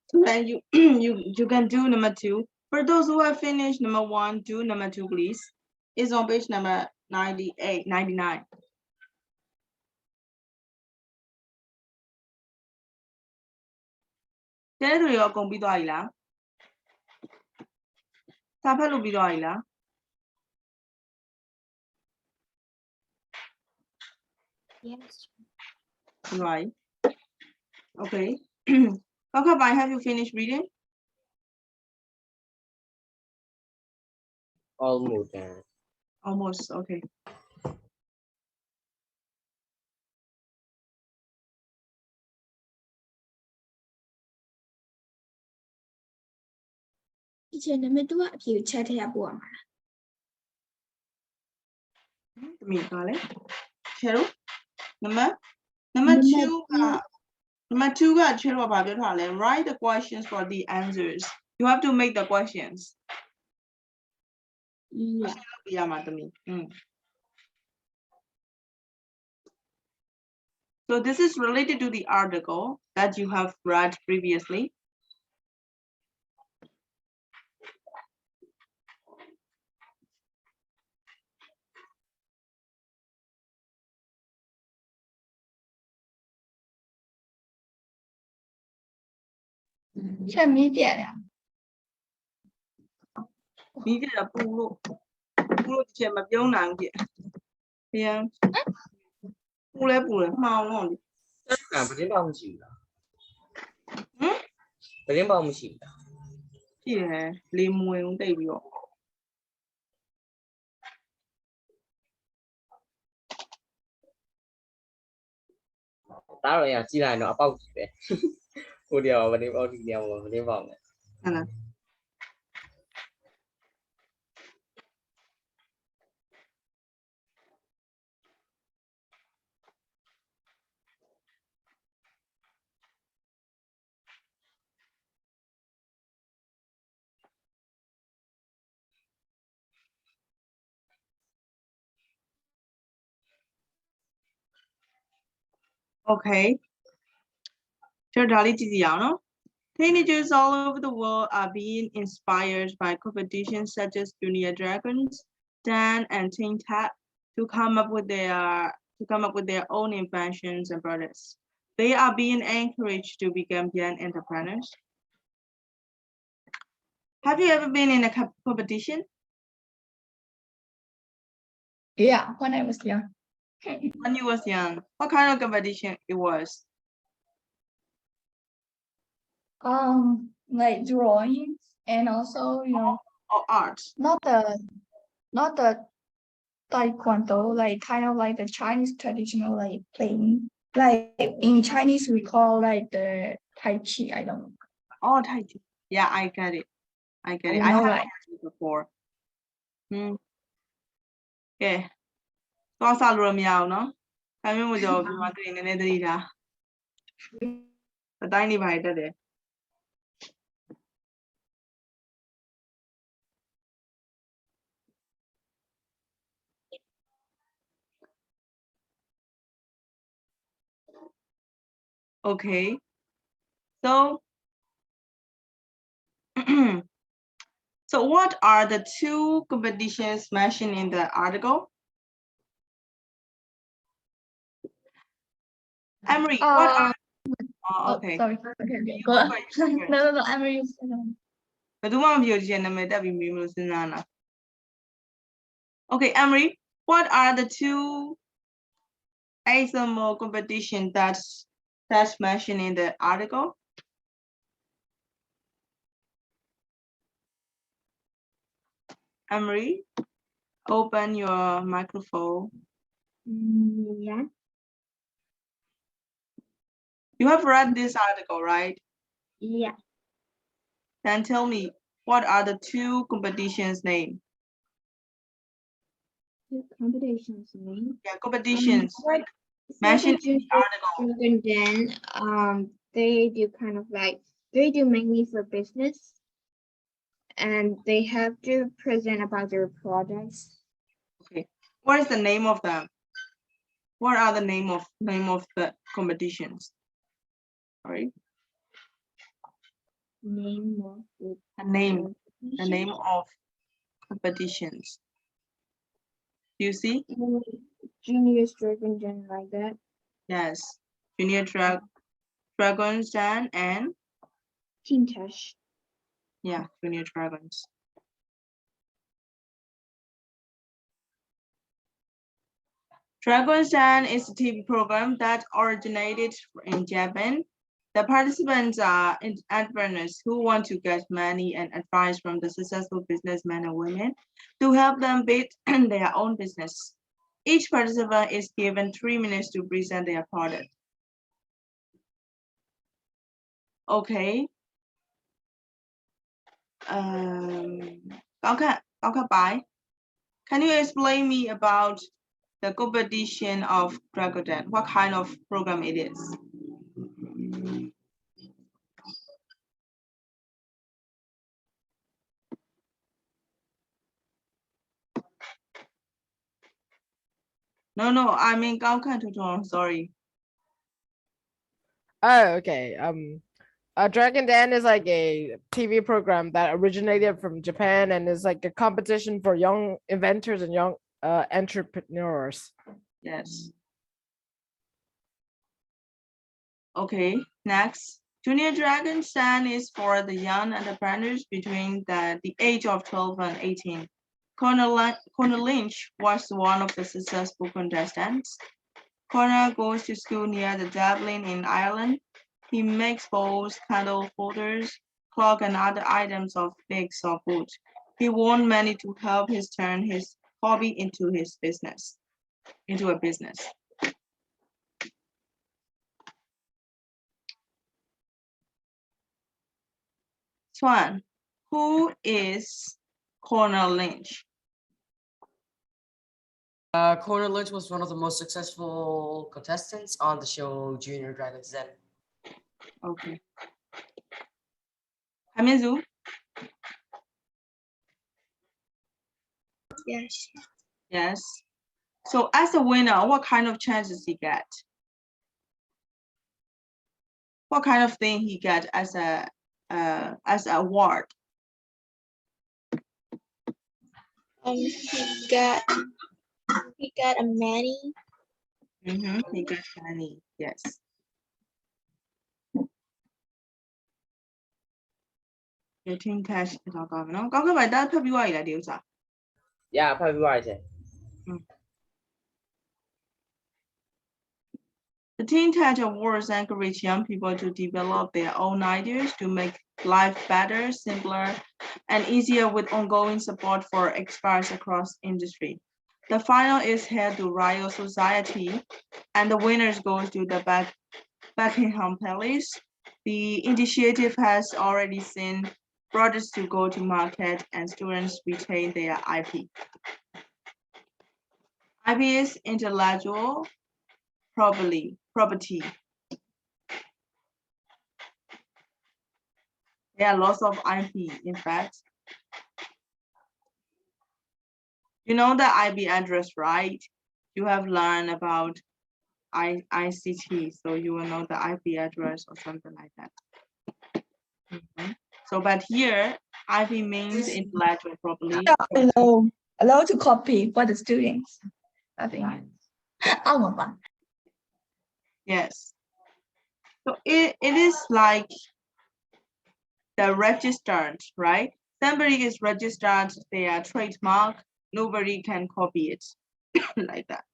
So then you you can do number 2. For those who have finished number 1, do number 2, please. It's on page number 98, 99. Tell you your computer ila. Tapa lo bido ila. Yes. Right. Okay. Kakabai, have you finished reading? Almost. Almost. Okay. Teacher, number 2 အဖြေ chat ထဲကပို့ရမှာ Me got it. Cheryl. Number 2 number 2 got Cheryl about it. Write the questions for the answers. You have to make the questions. Yeah. Yeah, madam. So this is related to the article that you have read previously. Chat မီးပြတ်တာ Media ပူလို့ဒီချက်မပြုံးနိုင်ဖြစ်။ပြန်ပူလဲမှောင်တော့လေ ပတင်းပေါင်းမရှိဘူးလားပတင်းပေါင်းမရှိဘူးလား ကြည့်တယ်လေမဝင်တိတ်ပြီးတော့ တားတော့ရကြည့်လိုက်တော့အပေါက်ကြီးပဲဟိုတရားပတင်းပေါင်းဒီတရားပတင်းပေါင်းတယ် ဟုတ်လား Okay. Teenagers all over the world are being inspired by competitions such as Junior Dragons, Dan, and Teen Tap to come up with their own inventions and products. They are being encouraged to become young entrepreneurs. Have you ever been in a competition? Yeah, when I was young. When you was young, what kind of competition it was? Like drawings and also, Or art? not the taekwondo, like kind of like the Chinese traditional like playing. Like in Chinese we call like the Tai Chi, I don't know. Oh, Tai Chi. Yeah, I get it. I You have know, heard right? it before. Okay. သွားစားလို့တော့မရဘူးနော်။ဒါမျိုးမကြောဒီမှာတွေ့ရင်နည်းနည်းသတိထား။အတိုင်းနေပါရတက်တယ် Okay. So so what are the two competitions mentioned in the article? Emery, what are okay. Sorry. Okay, You go go on. first. No, I'm really ဘယ်သူမှမပြောချင်နာမည်တက်ပြီးမေးမလို့စဉ်းစားတာ Okay, Emery, what are the two example competition that's mentioned in the article? Emery, open your microphone. Yeah. You have read this article, right? Yeah. Then tell me, what are the two competitions name? Two competitions name. Yeah, competitions mentioned in the article. And then they do kind of like they do mainly for business, and they have to present about their products. Okay, what is the name of them? What are the name of the competitions? Sorry, Name of the name of competitions. Do you see? Junior Dragon Gen like that. Yes, Junior Dragons and Team Tash. yeah, Junior Dragons. Dragon's Den is a TV program that originated in Japan. The participants are entrepreneurs who want to get money and advice from the successful businessmen and women to help them build their own business. Each participant is given 3 minutes to present their product. Okay. Bye. Can you explain me about the competition of Dragon Den? What kind of program it is? No, I mean sorry. Oh, okay. Dragon Den is like a TV program that originated from Japan and is like a competition for young inventors and young entrepreneurs. Yes. Okay, next. Junior Dragon Den is for the young entrepreneurs between the age of 12 and 18. Connor Lynch was one of the successful contestants. Connor goes to school near the Dublin in Ireland. He makes bowls, candle holders, clock, and other items of bricks or wood. He won money to help turn his hobby into a business. Swan, who is Connor Lynch? Connor Lynch was one of the most successful contestants on the show Junior Dragon's Den. Okay. Hamizu? Yes. Yes. So as a winner, what kind of chances he get? What kind of thing he get as a award? He got a many. He got money. Yes. Getting cash တော့ကောင်းပြီနော်ကောင်းကဲ့ပါဒါဖတ်ပြီးသွားပြီလားဒီဥစ္စာ ရဖတ်ပြီးသွားရှင် The Teen Tech Awards encourage young people to develop their own ideas to make life better, simpler, and easier with ongoing support for experts across industry. The final is held to Royal Society, and the winners goes to the Buckingham Palace. The initiative has already seen products to go to market and students retain their IP. IP is intellectual property. There are lots of IP, in fact. You know the IP address, right? You have learned about iCT, so you will know the IP address or something like that. So, but here, IP means intellectual property. Allow to copy for the students. I think. Yes. So it is like the registered, right? Somebody is registered their trademark. Nobody can copy it like that.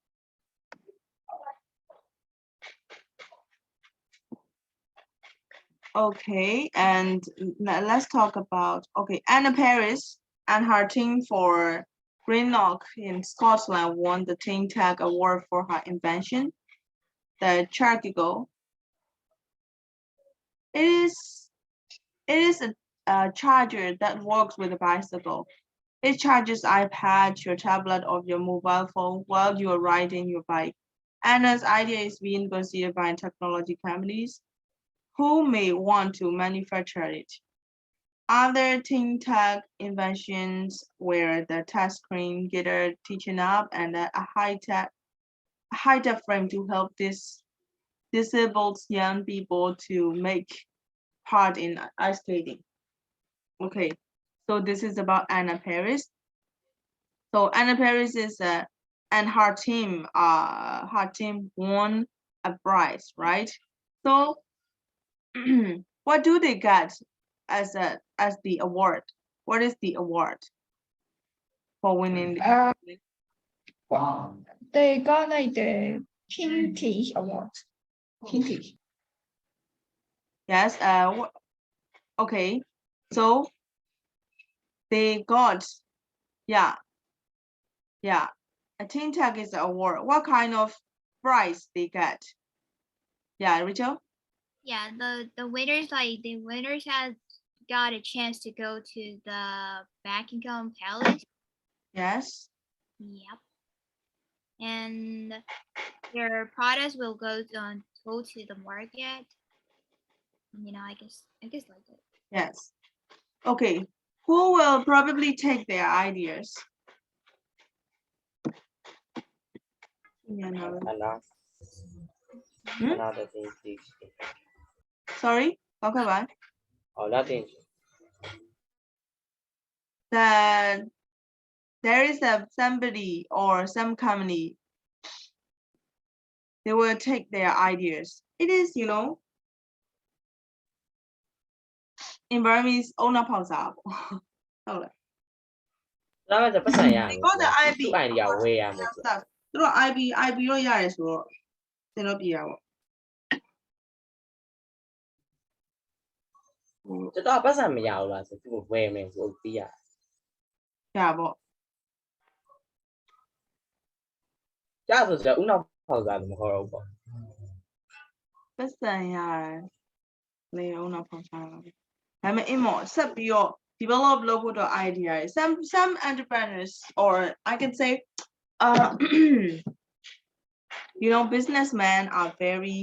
Okay, and let's talk about, okay, Anna Paris and her team for Greenock in Scotland won the Teen Tech Award for her invention, the Chargigo. It is a charger that works with a bicycle. It charges iPad, your tablet, or your mobile phone while you are riding your bike. Anna's idea is being considered by technology companies who may want to manufacture it. Other Teen Tech inventions were the touch screen getter teaching up and a high-tech frame to help disabled young people to make part in ice skating. Okay, so this is about Anna Paris. So Anna Paris is and her team won a prize, right? So what do they get as the award? What is the award for winning? They got like the Teen Tech Award. Teen Tech. Yes. Okay. So they got, yeah. A Teen Tech is the award. What kind of prize they get? Yeah, Rachel. Yeah, the winners have got a chance to go to the Buckingham Palace. Yes. Yep. And their products will go to the market. You know, I guess like that. Yes. Okay. Who will probably take their ideas? another thing please Sorry. Okay, bye. nothing That there is somebody or some company. They will take their ideas. It is, you know, in Burmese, owner pausa. Oh, ဒါကပတ်ဆိုင်ရမယ် got the IP. သူ့ idea ဝယ်ရမယ် သူတို့ IP တော့ရတယ်ဆိုတော့သင်တော့ပြရပါ ကျွန်တော်ပတ်ဆိုင်မရဘူးလားဆိုသူ့ကိုဝယ်မယ်ဆိုပြီးရ ရပေါ့ ကြာဆိုတော့ဦးနောက်ဖောက်စားလို့မခေါ်တော့ဘူးပေါ့ ပတ်စံရတယ်လေအောင်တော့ဖောက်စားပါဒါပေမဲ့အင်းမော်ဆက်ပြီးတော့ develop လုပ်ဖို့တော့ idea တွေ some entrepreneurs or I can say you know businessmen are very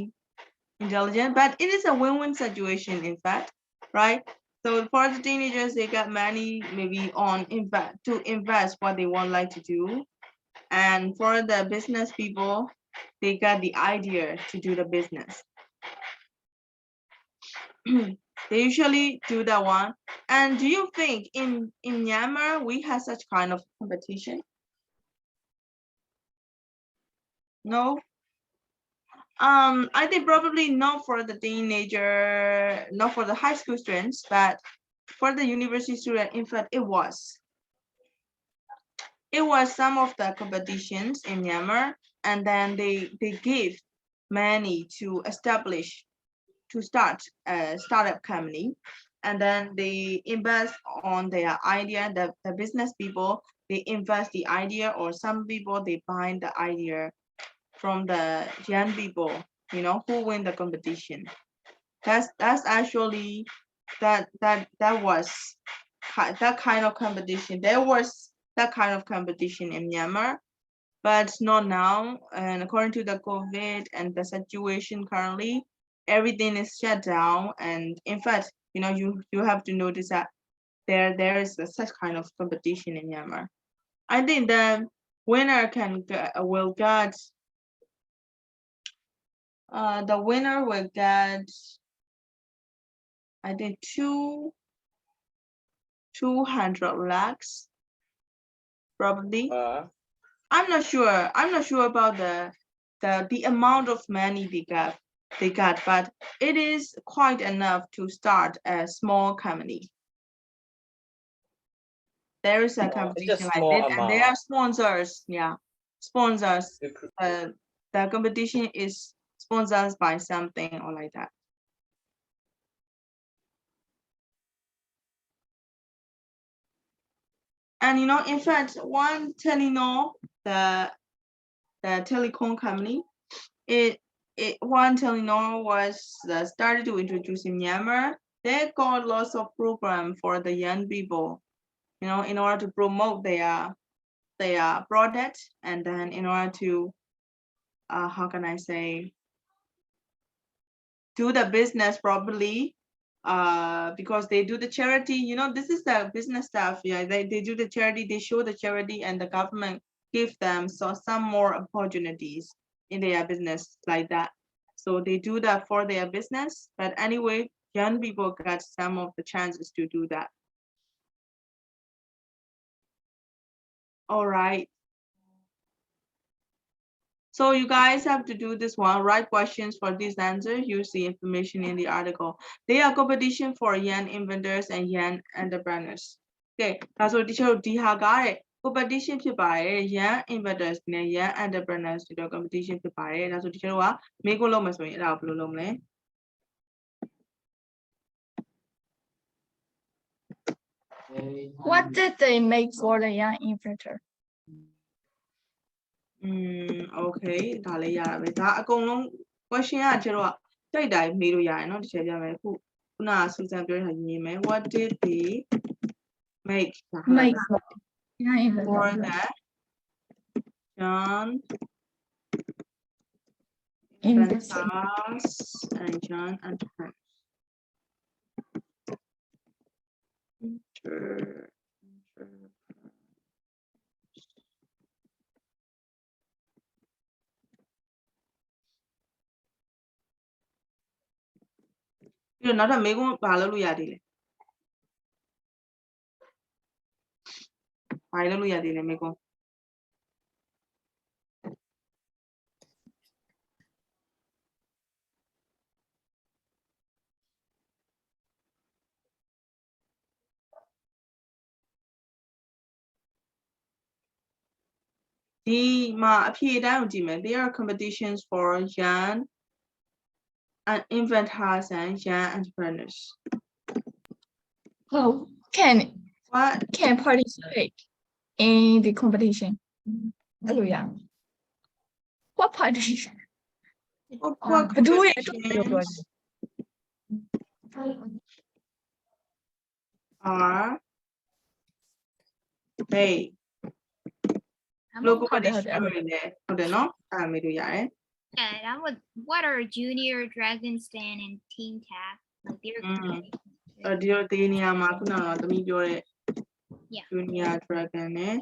intelligent but it is a win-win situation in fact, right? So for the teenagers they got money maybe on invest what they want like to do, and for the business people they got the idea to do the business. They usually do that one. And do you think in Myanmar we have such kind of competition? No. I think probably not for the teenager, not for the high school students, but for the university student, in fact, it was. It was some of the competitions in Myanmar, and then they gave money to start a startup company, and then they invest on their idea. The business people, they invest the idea, or some people they buy the idea from the young people, you know, who win the competition. That's actually that was that kind of competition. There was that kind of competition in Myanmar, but not now. And according to the COVID and the situation currently, everything is shut down. And in fact, you know, you have to notice that there is such kind of competition in Myanmar. I think the winner will get the winner will get, I think 200 lakhs probably. I'm not sure. I'm not sure about the amount of money they got, but it is quite enough to start a small company. There is a It's competition just like small this, and there are amount. sponsors. Yeah, sponsors. The competition is sponsored by something or like that. And you know, in fact, one Telenor, the telecom company, one Telenor was started to introduce in Myanmar. They got lots of program for the young people, you know, in order to promote their product, and then in order to how can I say, do the business properly, because they do the charity, you know, this is the business stuff. Yeah, they do the charity, they show the charity, and the government give them some more opportunities in their business like that. So they do that for their business, but anyway, young people got some of the chances to do that. All right. So you guys have to do this one, write questions for this answer, use the information in the article. They are competition for young inventors and young entrepreneurs. Okay, that's what teacher Diha got it. Competition ဖြစ်ပါတယ် young inventors နဲ့ young entrepreneurs တို့ competition ဖြစ်ပါတယ်ဒါဆို teacher တို့ကမေးခွန်းလုပ်မယ်ဆိုရင်အဲ့ဒါကိုဘယ်လိုလုပ်မလဲ What did they make for the young inventor? Okay ဒါလည်းရတာပဲဒါအကုန်လုံး question က teacher တို့ကကြိုက်တာမေးလို့ရတယ်เนาะ teacher ပြမယ်ခုနက Susan ပြောတာရေးမယ် What did they make Make for young for inventor. the young Inventor. inventors and young entrepreneurs. You know, not make one hallelujah daily. Hallelujah daily make one. There are competitions for young and inventors and young entrepreneurs. Oh, What can participate in the competition? Hallelujah. What participation? Do it. competitions are they? Local competition တွေလည်းဟုတ်တယ်နော်အဲ့ဒါမေးလို့ရတယ် Yeah, that would. What are Junior, Dragon's Den, and Team Tap? Like they're competitions. ဒီလိုဒီနေရာမှာခုနကသမီးပြောတဲ့ Yeah. Junior Dragon နဲ့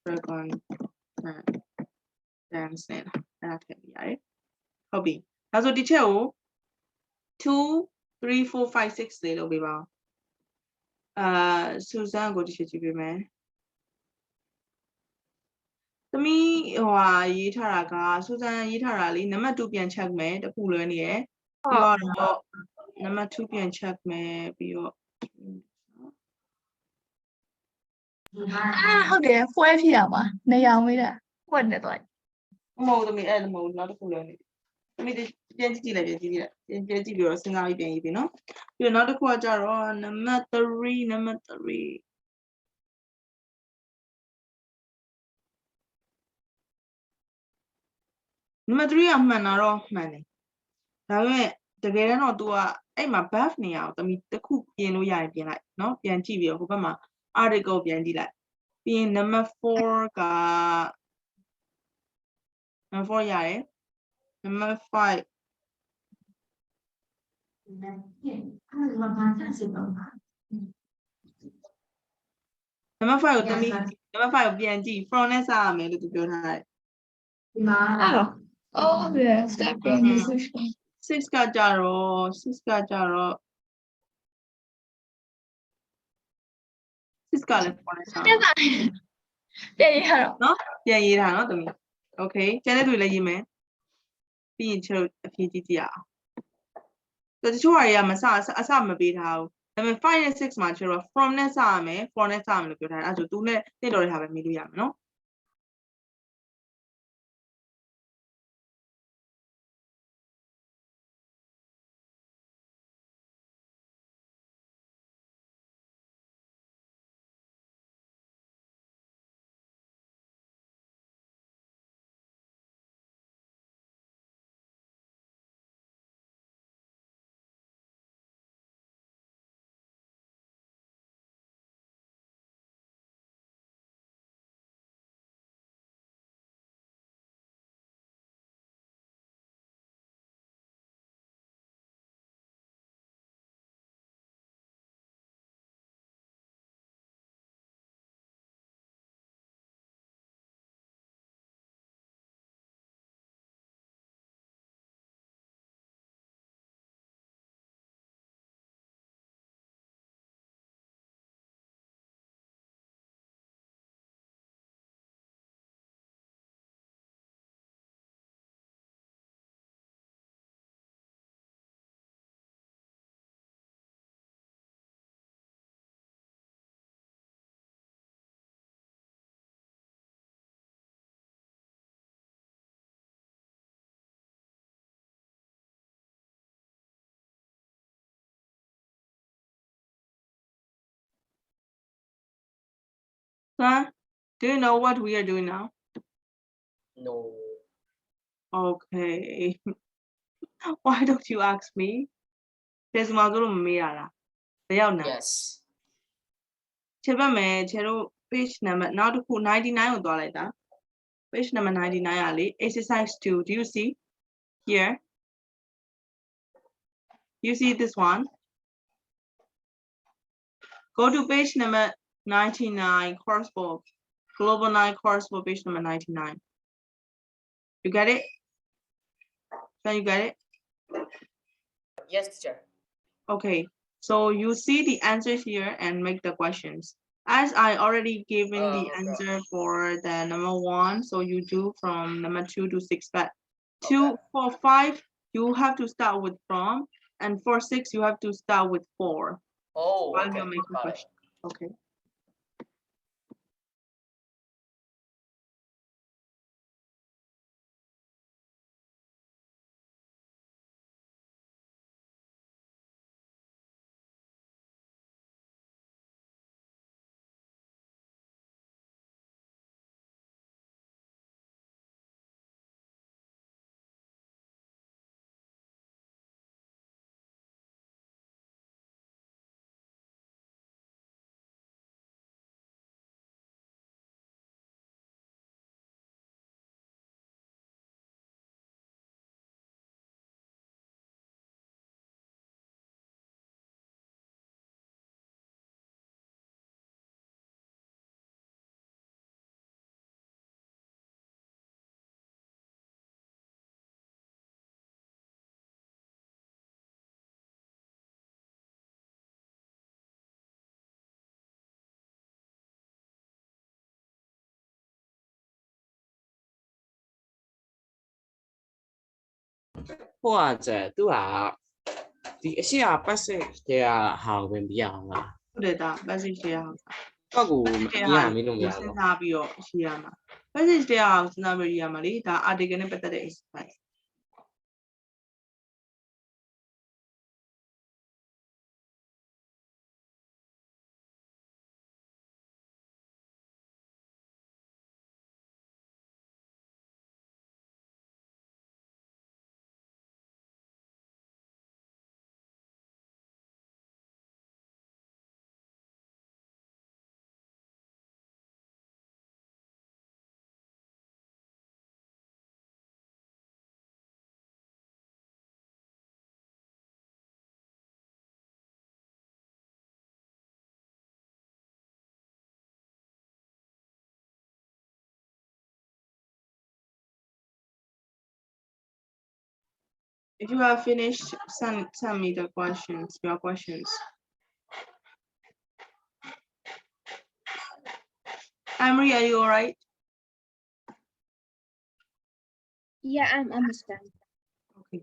Dragon Dance နဲ့အဲ့ဒါထည့်ပြရတယ်ဟုတ်ပြီဒါဆိုဒီချက်ကို 3 4 5 6လေးလုပ်ပေးပါဦးSusan ကိုတစ်ချက်ကြည့်ပေးမယ်သမီးဟိုဟာရေးထားတာက Susan ရေးထားတာလေနံပါတ်2ပြန် check မယ်တခုလွဲနေရယ်ပြီးတော့နံပါတ်2ပြန် check မယ်ပြီးတော့ဟုတ်တယ်ပွဲဖြစ်ရမှာနေရောင်မေးတာကွက်နေတော့ မဟုတ်သမီးအဲ့လိုမဟုတ်နောက်တစ်ခုလွဲနေသမီးပြန်ကြည့်လိုက်ပြန်ကြည့်ပြီးတော့စဉ်းစားပြီးပြန်ရေးပြီနော်ပြီးတော့နောက်တစ်ခုကကြတော့နံပါတ်3နံပါတ်3နံပါတ်3ကမှန်တာတော့မှန်တယ်ဒါပေမဲ့တကယ်တမ်းတော့ तू ကအဲ့မှာ buff နေရအောင်သမီးတစ်ခုပြင်လို့ရရင်ပြင်လိုက်နော်ပြန်ကြည့်ပြီးတော့ဟိုဘက်မှာ article ပြန်ကြည့်လိုက်ပြီးရင် number 4က number 4ရတယ် number 5နံပါတ်5ကိုသမီးနံပါတ်5ကိုပြန်ကြည့် from နဲ့စရမယ်လို့ तू ပြောထားတယ် Oh, yeah, step in decision. 6ကကြတော့6ကလည်း from နဲ့စရမယ် ပြန်ရတော့ နော်ပြန်ရေးထားနော်သမီး okay ကျန်တဲ့သူလည်းရေးမယ်ပြီးရင်ကျွန်တော်အဖြေကြည့်ကြည့်အောင်တချို့ဟာတွေကအစမပေးထားဘူးဒါပေမဲ့5နဲ့6မှာကျွန်တော် from နဲ့စရမယ် for နဲ့စရမယ်လို့ပြောထားတယ်အဲ့ဒါဆိုသူနဲ့တက်တော်တဲ့ဟာပဲမေးလို့ရမယ်နော် Son, do you know what we are doing now? No. Okay. Why don't you ask me? There's my little mirror. Yes. ချက်ပတ်မယ်ခြေတို့ page number နောက်တစ်ခု99ကိုသွားလိုက်တာ page number 99 อ่ะလေ exercise 2 do you see here you see this one go to page number 99 course book global 9 course book page number 99 you get it can you get it Yes, teacher. okay so you see the answer here and make the questions as I already given the okay. answer for the number 1 so you do from number 2 to 6 but 2 Okay. for 5 you have to start with from and for 6 you have to start with 4 Oh, while okay. you're making Got it. questions okay ဟိုကကျသူကဒီအရှိက passage တဲ့ဟာကိုဝင်ပြရအောင်လား ဟုတ်တယ်ဒါ passage တရားဟုတ် တော့ကိုမပြရမင်းလို့မရ စဉ်း ဘူး စားပြီးတော့ရှိရမှာ passage တရားကိုစဉ်းစားပြီးရမှာလေဒါ article နဲ့ပတ်သက်တဲ့ exercise If you have finished, send me the questions, your questions. Emery, are you all right? Yeah, I'm understand. Okay.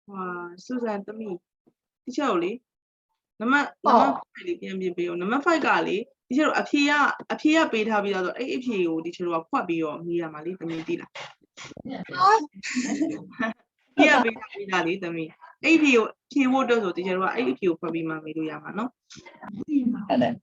Wow, Susan သမီး teacher ကိုလေနံပါတ်5လေးပြန်ပြပေးအောင်နံပါတ်5ကလေ teacher တို့အဖြေကပေးထားပြီးတော့ဆိုအဲ့အဖြေကို teacher တို့ကဖွက်ပြီးတော့မေးရမှာလေသမီးသိလားဖြေကပေးထားပြီးသားလေသမီးအဲ့အဖြေကိုဖြေဖို့အတွက်ဆို teacher တို့ကအဲ့အဖြေကိုဖွက်ပြီးမှမေးလို့ရမှာနော်ဟုတ်တယ်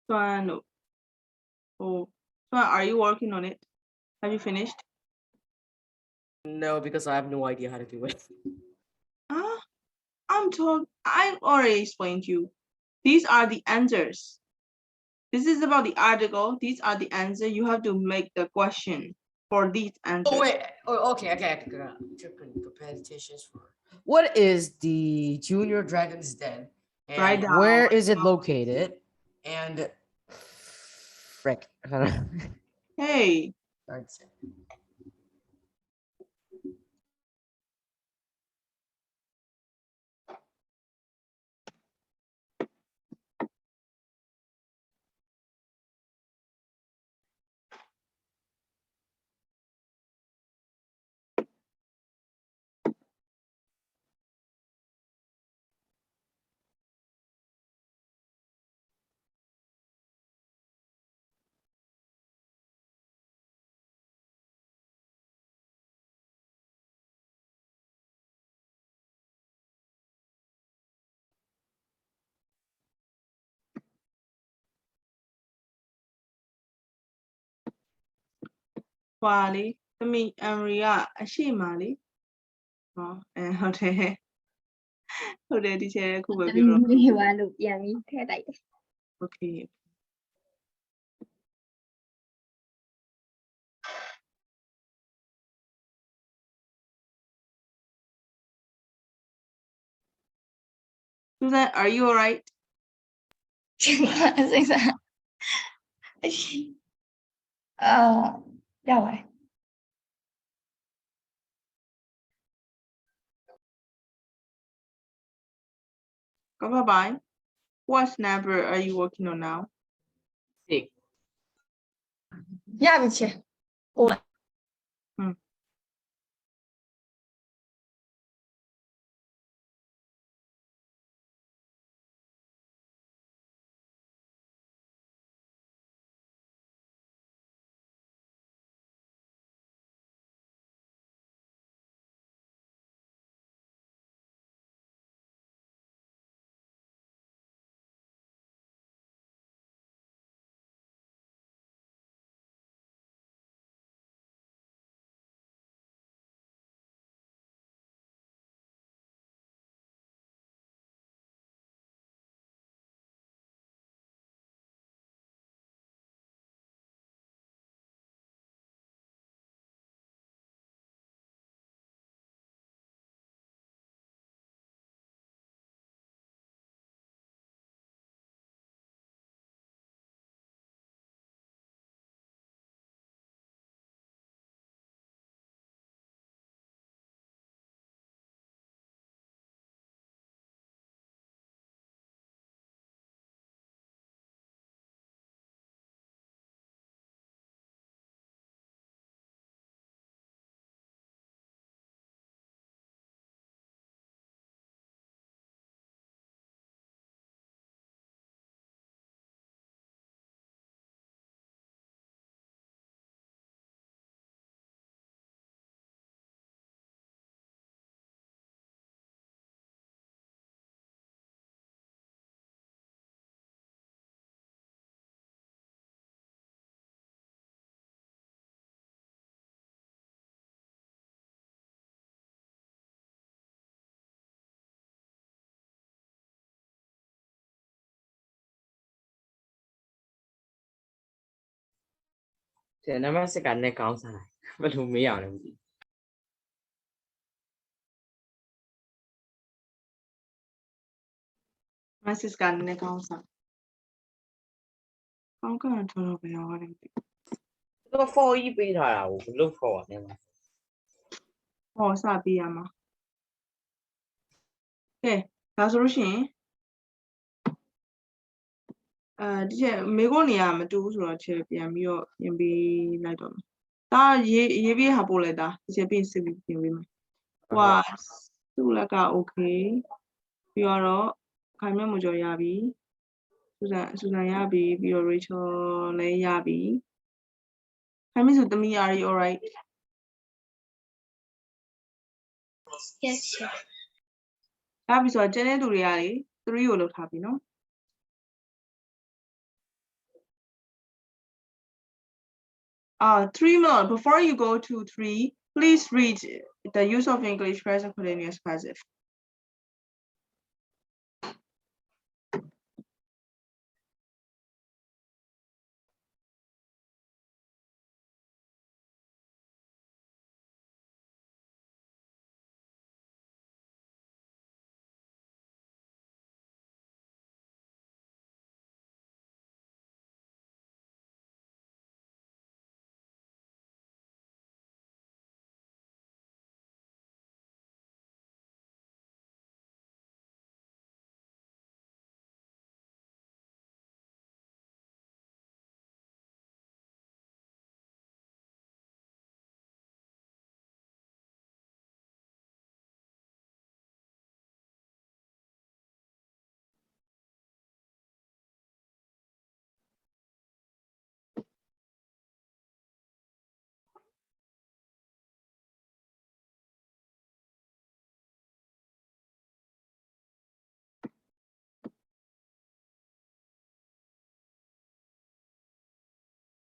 Swan, oh, Swan, are you working on it? Have you finished? No, because I have no idea how to do it. Ah, I already explained to you. These are the answers. This is about the article. These are the answers. You have to make the question for these answers. Oh wait. Oh, okay. Competitions for. What is the Junior Dragons Den? And Write down, where write is it down. located? And frick. Hey, Wally, let me Maria, she Mali. Oh, okay. Okay, teacher, cool, baby. ဒီမှာလို့ပြန်ပြီးထည့်လိုက်တယ် Okay. Susan, are you alright? စိတ်ဆာရပါတယ် Bye bye. What number are you working on now? 6 ရပြီချေ ဒီနံပါတ်6ကနဲ့ကောင်းစားလိုက်ဘယ်လိုမေးရအောင်လဲမသိ My sis got an account. I'm gonna turn over your wedding. သူက4 ကြီးပေးထားတာကိုဘယ်လို4อ่ะလဲမ Oh, sabi yama. Okay, that's solution. ဒီချက်မေခွန်းနေရမတူဘူးဆိုတော့ချက်ပြန်ပြီးတော့ပြင်ပေးလိုက်တော့မယ်။ဒါရေးပြဟာပို့လိုက်တာဒီချက်ပြင်စစ်ပြီးပြင်ပေးမယ်။ဟိုကသူ့လက်က okay ပြီးတော့ခိုင်မြတ်မကျော်ရပြီ။စူဇန်ရပြီပြီးတော့ Rachel လည်းရပြီ။ခိုင်မြတ်ဆိုသမီး are you alright? Yes, sir. ဒါပြီဆိုတော့ကျန်တဲ့သူတွေကလေ3ကိုလောက်ထားပြီနော် 3 more. Before you go to 3, please read the use of English present continuous passive.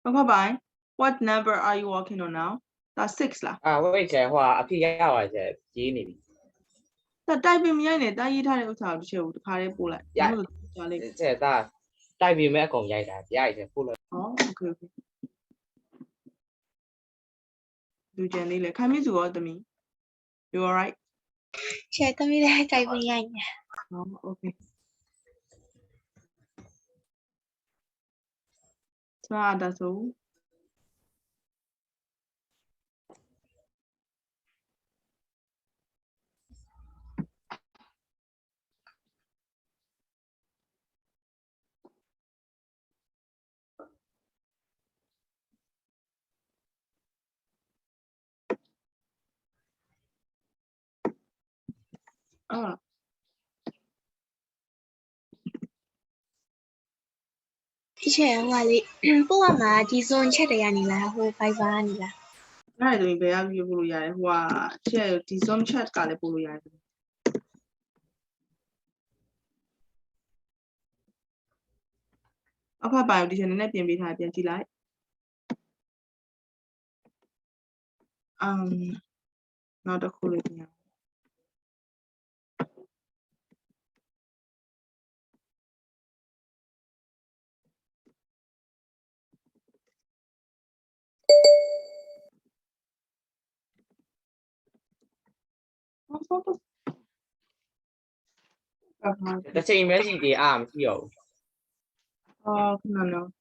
Okay, bye. What number are you working on now? That's 6 lah. ဝိတ်ချေဟိုအဖေရပါချေကြီးနေပြီ That type in မြိုင်းနေတာရေးထားတဲ့ဥစ္စာကိုတစ်ချက်ကိုတစ်ခါလေးပို့လိုက် ရ ဘာလို့လဲကြားလိုက် ချေဒါတိုက်ပြီးမဲ့အကုန်ရိုက်တာရိုက်တယ်ပို့လို့ Oh, okay, okay. လူကျန်လေးလေခိုင်မြစုရောသမီး You all right? ချဲသမီးလည်းကြိုက်ဝင်ရိုက်နေ Oh, okay. သွားတာဆို ဒီချဲဟိုကလေပို့ရမှာဒီဇွန်ချက်တွေကနေလားဟို Fiverr ကနေလား အဲ့ဒါသမီးဘယ်ရောက်ပြီးပို့လို့ရတယ်ဟိုကချက်ဒီ Zoom chat ကလည်းပို့လို့ရတယ်အဖက်ပါဒီချက်နည်းနည်းပြင်ပေးထားပြန်ကြည့်လိုက်နောက်တစ်ခုလေးပြင် တစ်ချိန်ပဲရှိသေးအားမရှိတော့ဘူး Oh, no, no.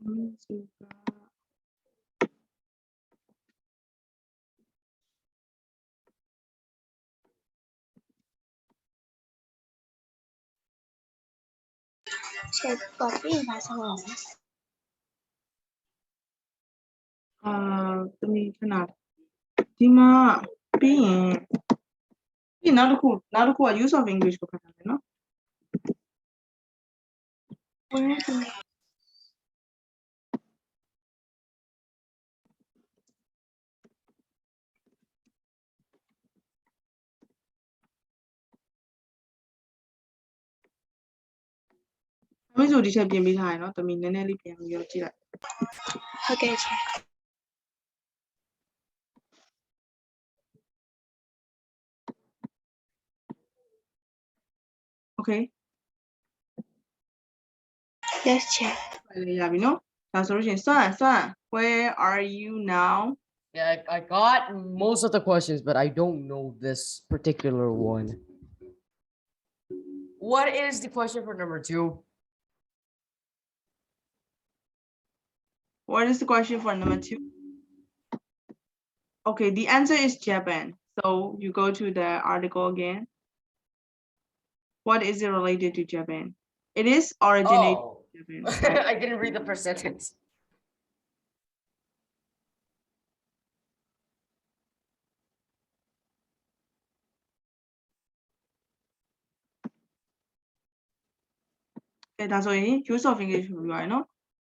Thuzar. ချဲ copy ပါဆုံးအောင် သမီးခဏဒီမှာပြီးရင်ဒီနောက်တစ်ခုက use of English ကိုခဏမယ်နော် သမီးဆိုဒီချက်ပြင်ပေးထားရနော်သမီးနည်းနည်းလေးပြန်ပြီးတော့ကြည့်လိုက် ဟုတ်ကဲ့ချဲ Okay yes ချဲ ရပြီနော်ဒါဆိုလို့ရှိရင်စွမ်း where are you now Yeah, I got most of the questions, but I don't know this particular one. What is the question for number 2? What is the question for number 2? Okay, the answer is Japan. So you go to the article again. What is it related to Japan? It is originated Oh, in Japan. I didn't read the first sentence. that's why use of English ပြောရနော်။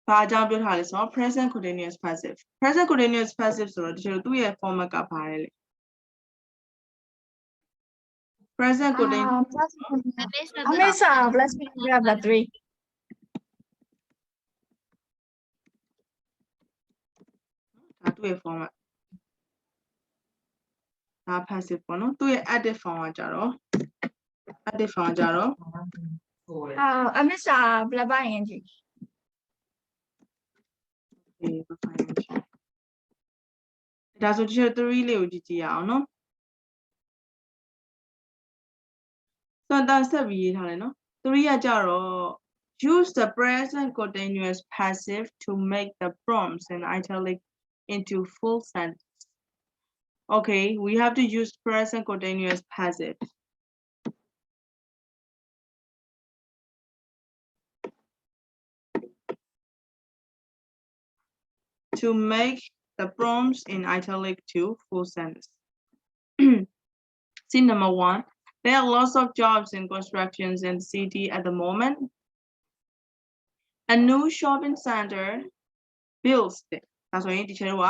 ဘာအကြောင်းပြောထားလဲဆိုတော့ present continuous passive present continuous passive ဆိုတော့တချို့သူ့ရဲ့ format ကပါတယ်လေ present continuous I missed I miss let's grab the 3. ဒါသူ့ရဲ့ format ဒါ passive ပေါ့နော်သူ့ရဲ့ active form ကကြတော့ active form ကကြတော့ I miss black by ing. ဒါဆိုတချို့3လေးကိုကြည့်ရအောင်နော်စံတန်ဆက်ပြီးရေးထားတယ်နော်3ကကြတော့ use the present continuous passive to make the prompts in italic into full sentence okay we have to use present continuous passive to make the prompts in italic to full sentence see number 1 there are lots of jobs in constructions in the city at the moment a new shopping center builds it ဒါဆိုရင်ဒီချက်တော့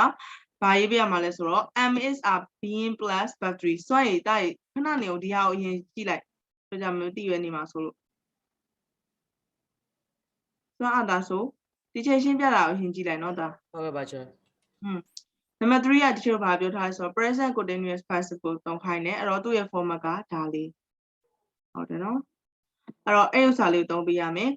ဘာရေးပြရမှာလဲဆိုတော့ m is are being plus battery စွမ်းရည်တိုက်ခဏနေကိုဒီဟာကိုအရင်ကြည့်လိုက်ဆိုကြမသိရနေမှာဆိုလို့စွမ်းအားဒါဆိုဒီချက်ရှင်းပြတာကိုအရင်ကြည့်လိုက်နော်ဒါ ဟုတ်ကဲ့ပါချာ number 3ကဒီချက်ဘာပြောထားလဲဆိုတော့ present continuous passive ကိုသုံးခိုင်းတယ်အဲ့တော့သူ့ရဲ့ format ကဒါလေးဟုတ်တယ်နော်အဲ့တော့အဲ့ဥစ္စာလေးကိုသုံးပေးရမယ်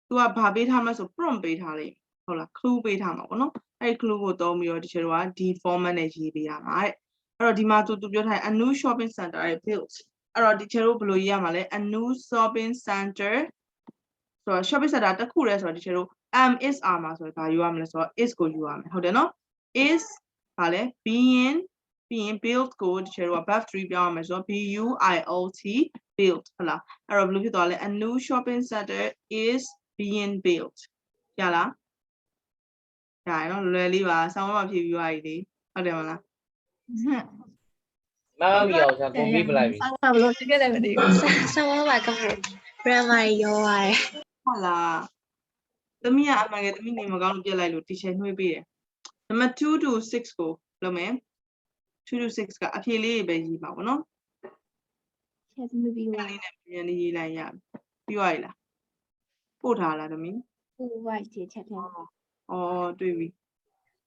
သူကဘာပေးထားမလဲဆို prompt ပေးထားလိမ့်ဟုတ်လား clue ပေးထားမှာပေါ့နော်အဲ့ clue ကိုသုံးပြီးတော့ဒီချက်တော့ဒီ format နဲ့ရေးပေးရမှာတဲ့အဲ့တော့ဒီမှာသူပြောထားတယ် a new shopping center ရဲ့ built အဲ့တော့ဒီချက်တော့ဘယ်လိုရေးရမှာလဲ a new shopping center ဆိုတော့ shopping center တစ်ခုလဲဆိုတော့ဒီချက်တော့ m is r မှာဆိုတော့ဘာယူရမလဲဆိုတော့ is ကိုယူရမယ်ဟုတ်တယ်နော် is ဘာလဲ being built ကိုဒီချက်တော့ verb 3ပြောင်းရမယ်ဆိုတော့ built built ဟုတ်လားအဲ့တော့ဘယ်လိုဖြစ်သွားလဲ a new shopping center is being built ရလားရရနော်လွယ်လေးပါဆောင်းမဖြည့်ပြီးသွားပြီလေဟုတ်တယ်မလား မမမီအောင်ကျွန်တော်ပုံပေးပလိုက်ပြီ I will look at it. Someone like a grandma your ဟုတ်လားသမီးကအမှန်ကသမီးနေမကောင်းလို့ပြက်လိုက်လို့ teacher နှွှေးပေးတယ် number 2 to 6ကိုလုပ်မယ်2 to 6ကအဖြေလေးပဲရေးပါဘောနော် Yes, maybe you အဲ့လေးနဲ့ပြန်လေးရေးလိုက်ရပြီပြီးသွားပြီလားပို့ထားလားသမီး right here, check it. အော်တွေ့ပြီ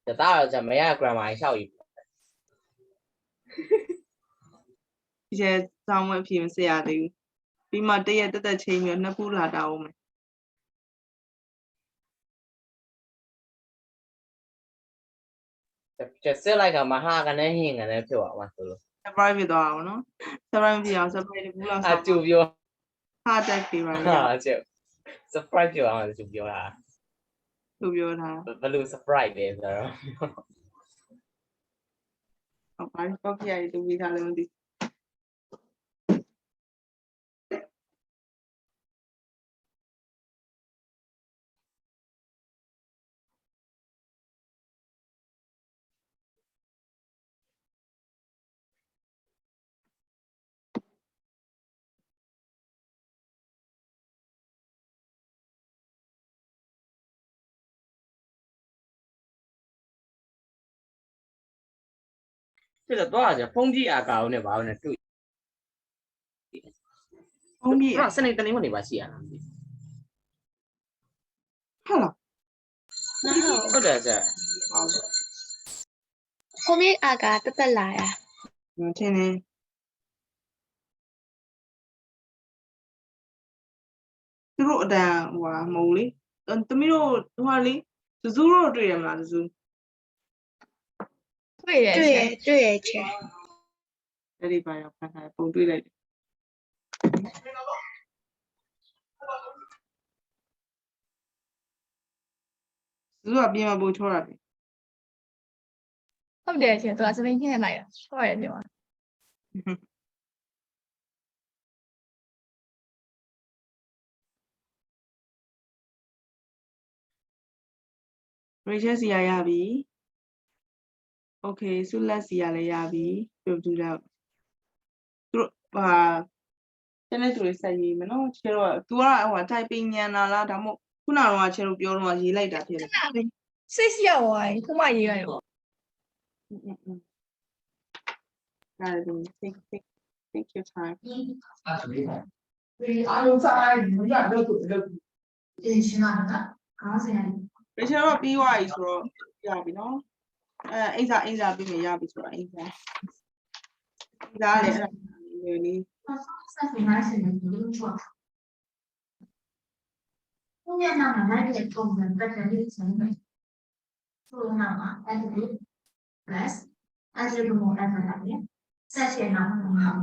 ဒါတော့ကျွန်တော်မရ grammar ရှောက်ယူ teacher စောင်းမအဖြေမစစ်ရသေးဘူးပြီးမှတရက်တက်တက်ချင်းပြီးနှစ်ခုလာတာအောင်မယ်ကျစစ်လိုက်ကမဟာကနေဟင်းကနေဖြစ်သွားမှာဆိုလို့ surprise ဖြစ်သွားအောင်နော် surprise ဖြစ်အောင် surprise တစ်ခုလောက် အ ဆောင်း ကျူပြော ဟာတက်ပြီပါ ဟာကျ surprise ပြောအောင်ကျူပြောတာ သူပြောတာ ဘယ်လို surprise လဲဆိုတော့ ဟုတ်ပါပြီပေါ့ပြရည်သူပြီးသားလည်းမသိ这个多少钱？风机啊，搞呢，把那对。 ဖုန်းပြည့် 啊，是那个你问你把戏啊？ ဟုတ်လား 或者是 后面阿嘎တက်တက်လာ呀 မထင်နေသူတို့အတန်ဟိုဟာမဟုတ်လေသမီးတို့ဟိုဟာလေဇဇူးတို့တွေ့ရမလားဇဇူး 对耶，တွေ့ရချေ အဲ့ဒီပါရောက်ဖန်ထားပုံတွေ့လိုက်တယ်ဇဇူးကပြင်မပို့ချောတာပြီ ဟုတ်တယ်ရှင်သူကစပင်းချင်းလိုက်တာဟုတ်တယ်ပြော Rachel စီရရပြီ Okay ဆုလက်စီရလည်းရပြီပြုတ်ကြည့်တော့သူတို့ဟာ ကျန်တဲ့သူတွေဆက်ရေးမယ်နော်ချေတော့ तू ကဟို typing ညံတာလားဒါမှမဟုတ်ခုနကတော့ချေတော့ပြောတော့ရေးလိုက်တာဖြစ်တယ် 6 ရောက်သွားပြီခုမှရေးလိုက်တော့ ဒါလည်း take your time တချို့တော့ပြီးသွားပြီဆိုတော့ရပြီနော်အိမ်စာပြီးမြင်ရပြီဆိုတော့အိမ်စာလည်းအဲ့ဒါလေး 后面呢，慢慢的从我们的人力成本，做那么 S plus S 个模块在哪里？在线上很好。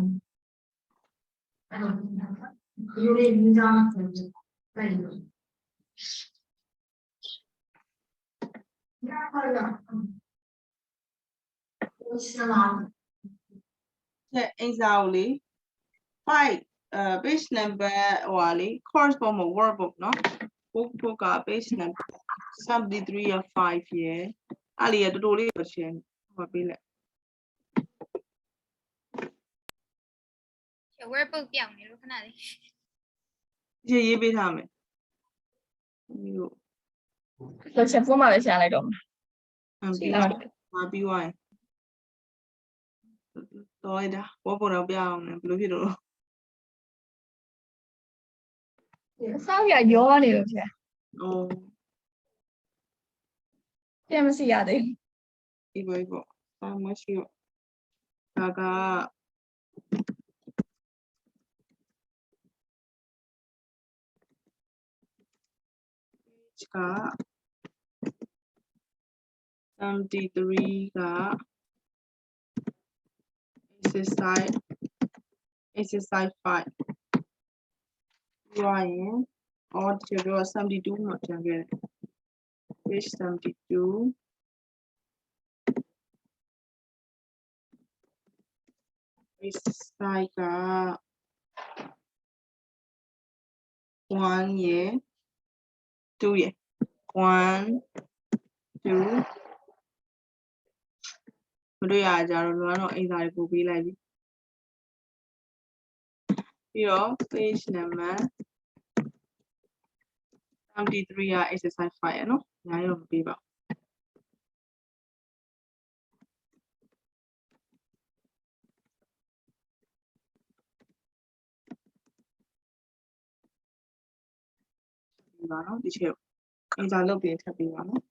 有的名章就是在一个。第二块的，我是吗？ တဲ့အိမ်စာကိုလေ5 page number ဟိုဟာလေ course book မှာ workbook เนาะ book က page number 73 ရ5ရယ်အဲ့လေးရတော်တော်လေးပဲရှင်းဟောပေးလိုက် workbook ပြောင်းနေလို့ခဏလေး ရေးပေးထားမယ်ဒီလို တော့ချက်ဖုန်းမှာပဲရှာလိုက်တော့ ပြီးသွားပြီးသွားရင်တော့ရတာဘောပေါ်တော့ပြအောင်လေဘယ်လိုဖြစ်တော့ စောက်ရရောနေလို့ဖြစ် အိုး ပြန်မစီရသေး ဒီဘက်ပေါ့မရှိတော့ဒါက 73 က exercise 5ပြောရင် or ကျတော့72မှာပြန်ခဲ့တယ် page 72 exercise က 1 year 2 year 1 2 မတွေ့ရကြတော့လွမ်းတော့အိမ်စာတွေပို့ပေးလိုက်ပြီပြီးတော့ page number 73 က exercise 5ရနော်ညာရောမပေးပါဘူးပါနော်ဒီချက်အိမ်စာလုပ်ပြီးထပ်ပေးပါနော်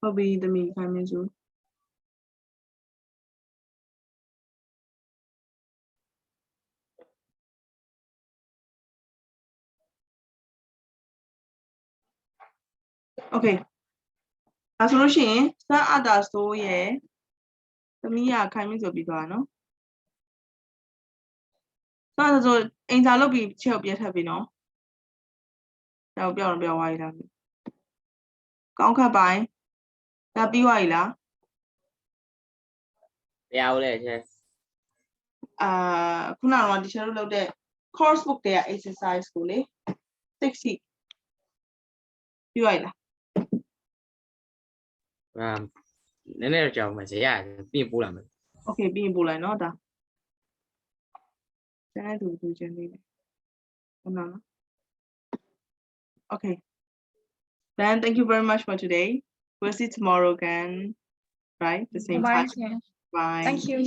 ဟုတ်ပြီသမီးခိုင်းမယ်ဆိုโอเคဒါဆိုလို့ရှိရင်စမ်းအတာဆိုးရဲ့သမီးကခိုင်းမယ်ဆိုပြီးသွားနော်စမ်းဆိုအိမ်စာလုပ်ပြီးချက်ကိုပြထပ်ပြီနော်တော့ပြောင်းတော့ပြောင်းသွားပြီလားကောင်းခတ်ပိုင်းဒါပြီးသွားပြီလား တရားဦးလဲရှင် ခုနကတော့ teacher တို့လုပ်တဲ့ course book တွေက exercise ကိုလေ6 sheet ပြီးသွားပြီလား နည်းနည်းတော့ကြောက်မှာဇေယျပြင်ပို့လာမယ် okay ပြီးရင်ပို့လိုက်နော်ဒါကျန်တဲ့သူချင်းလေးဟုတ်လား okay then thank you very much for today we'll see tomorrow again right the same time bye thank you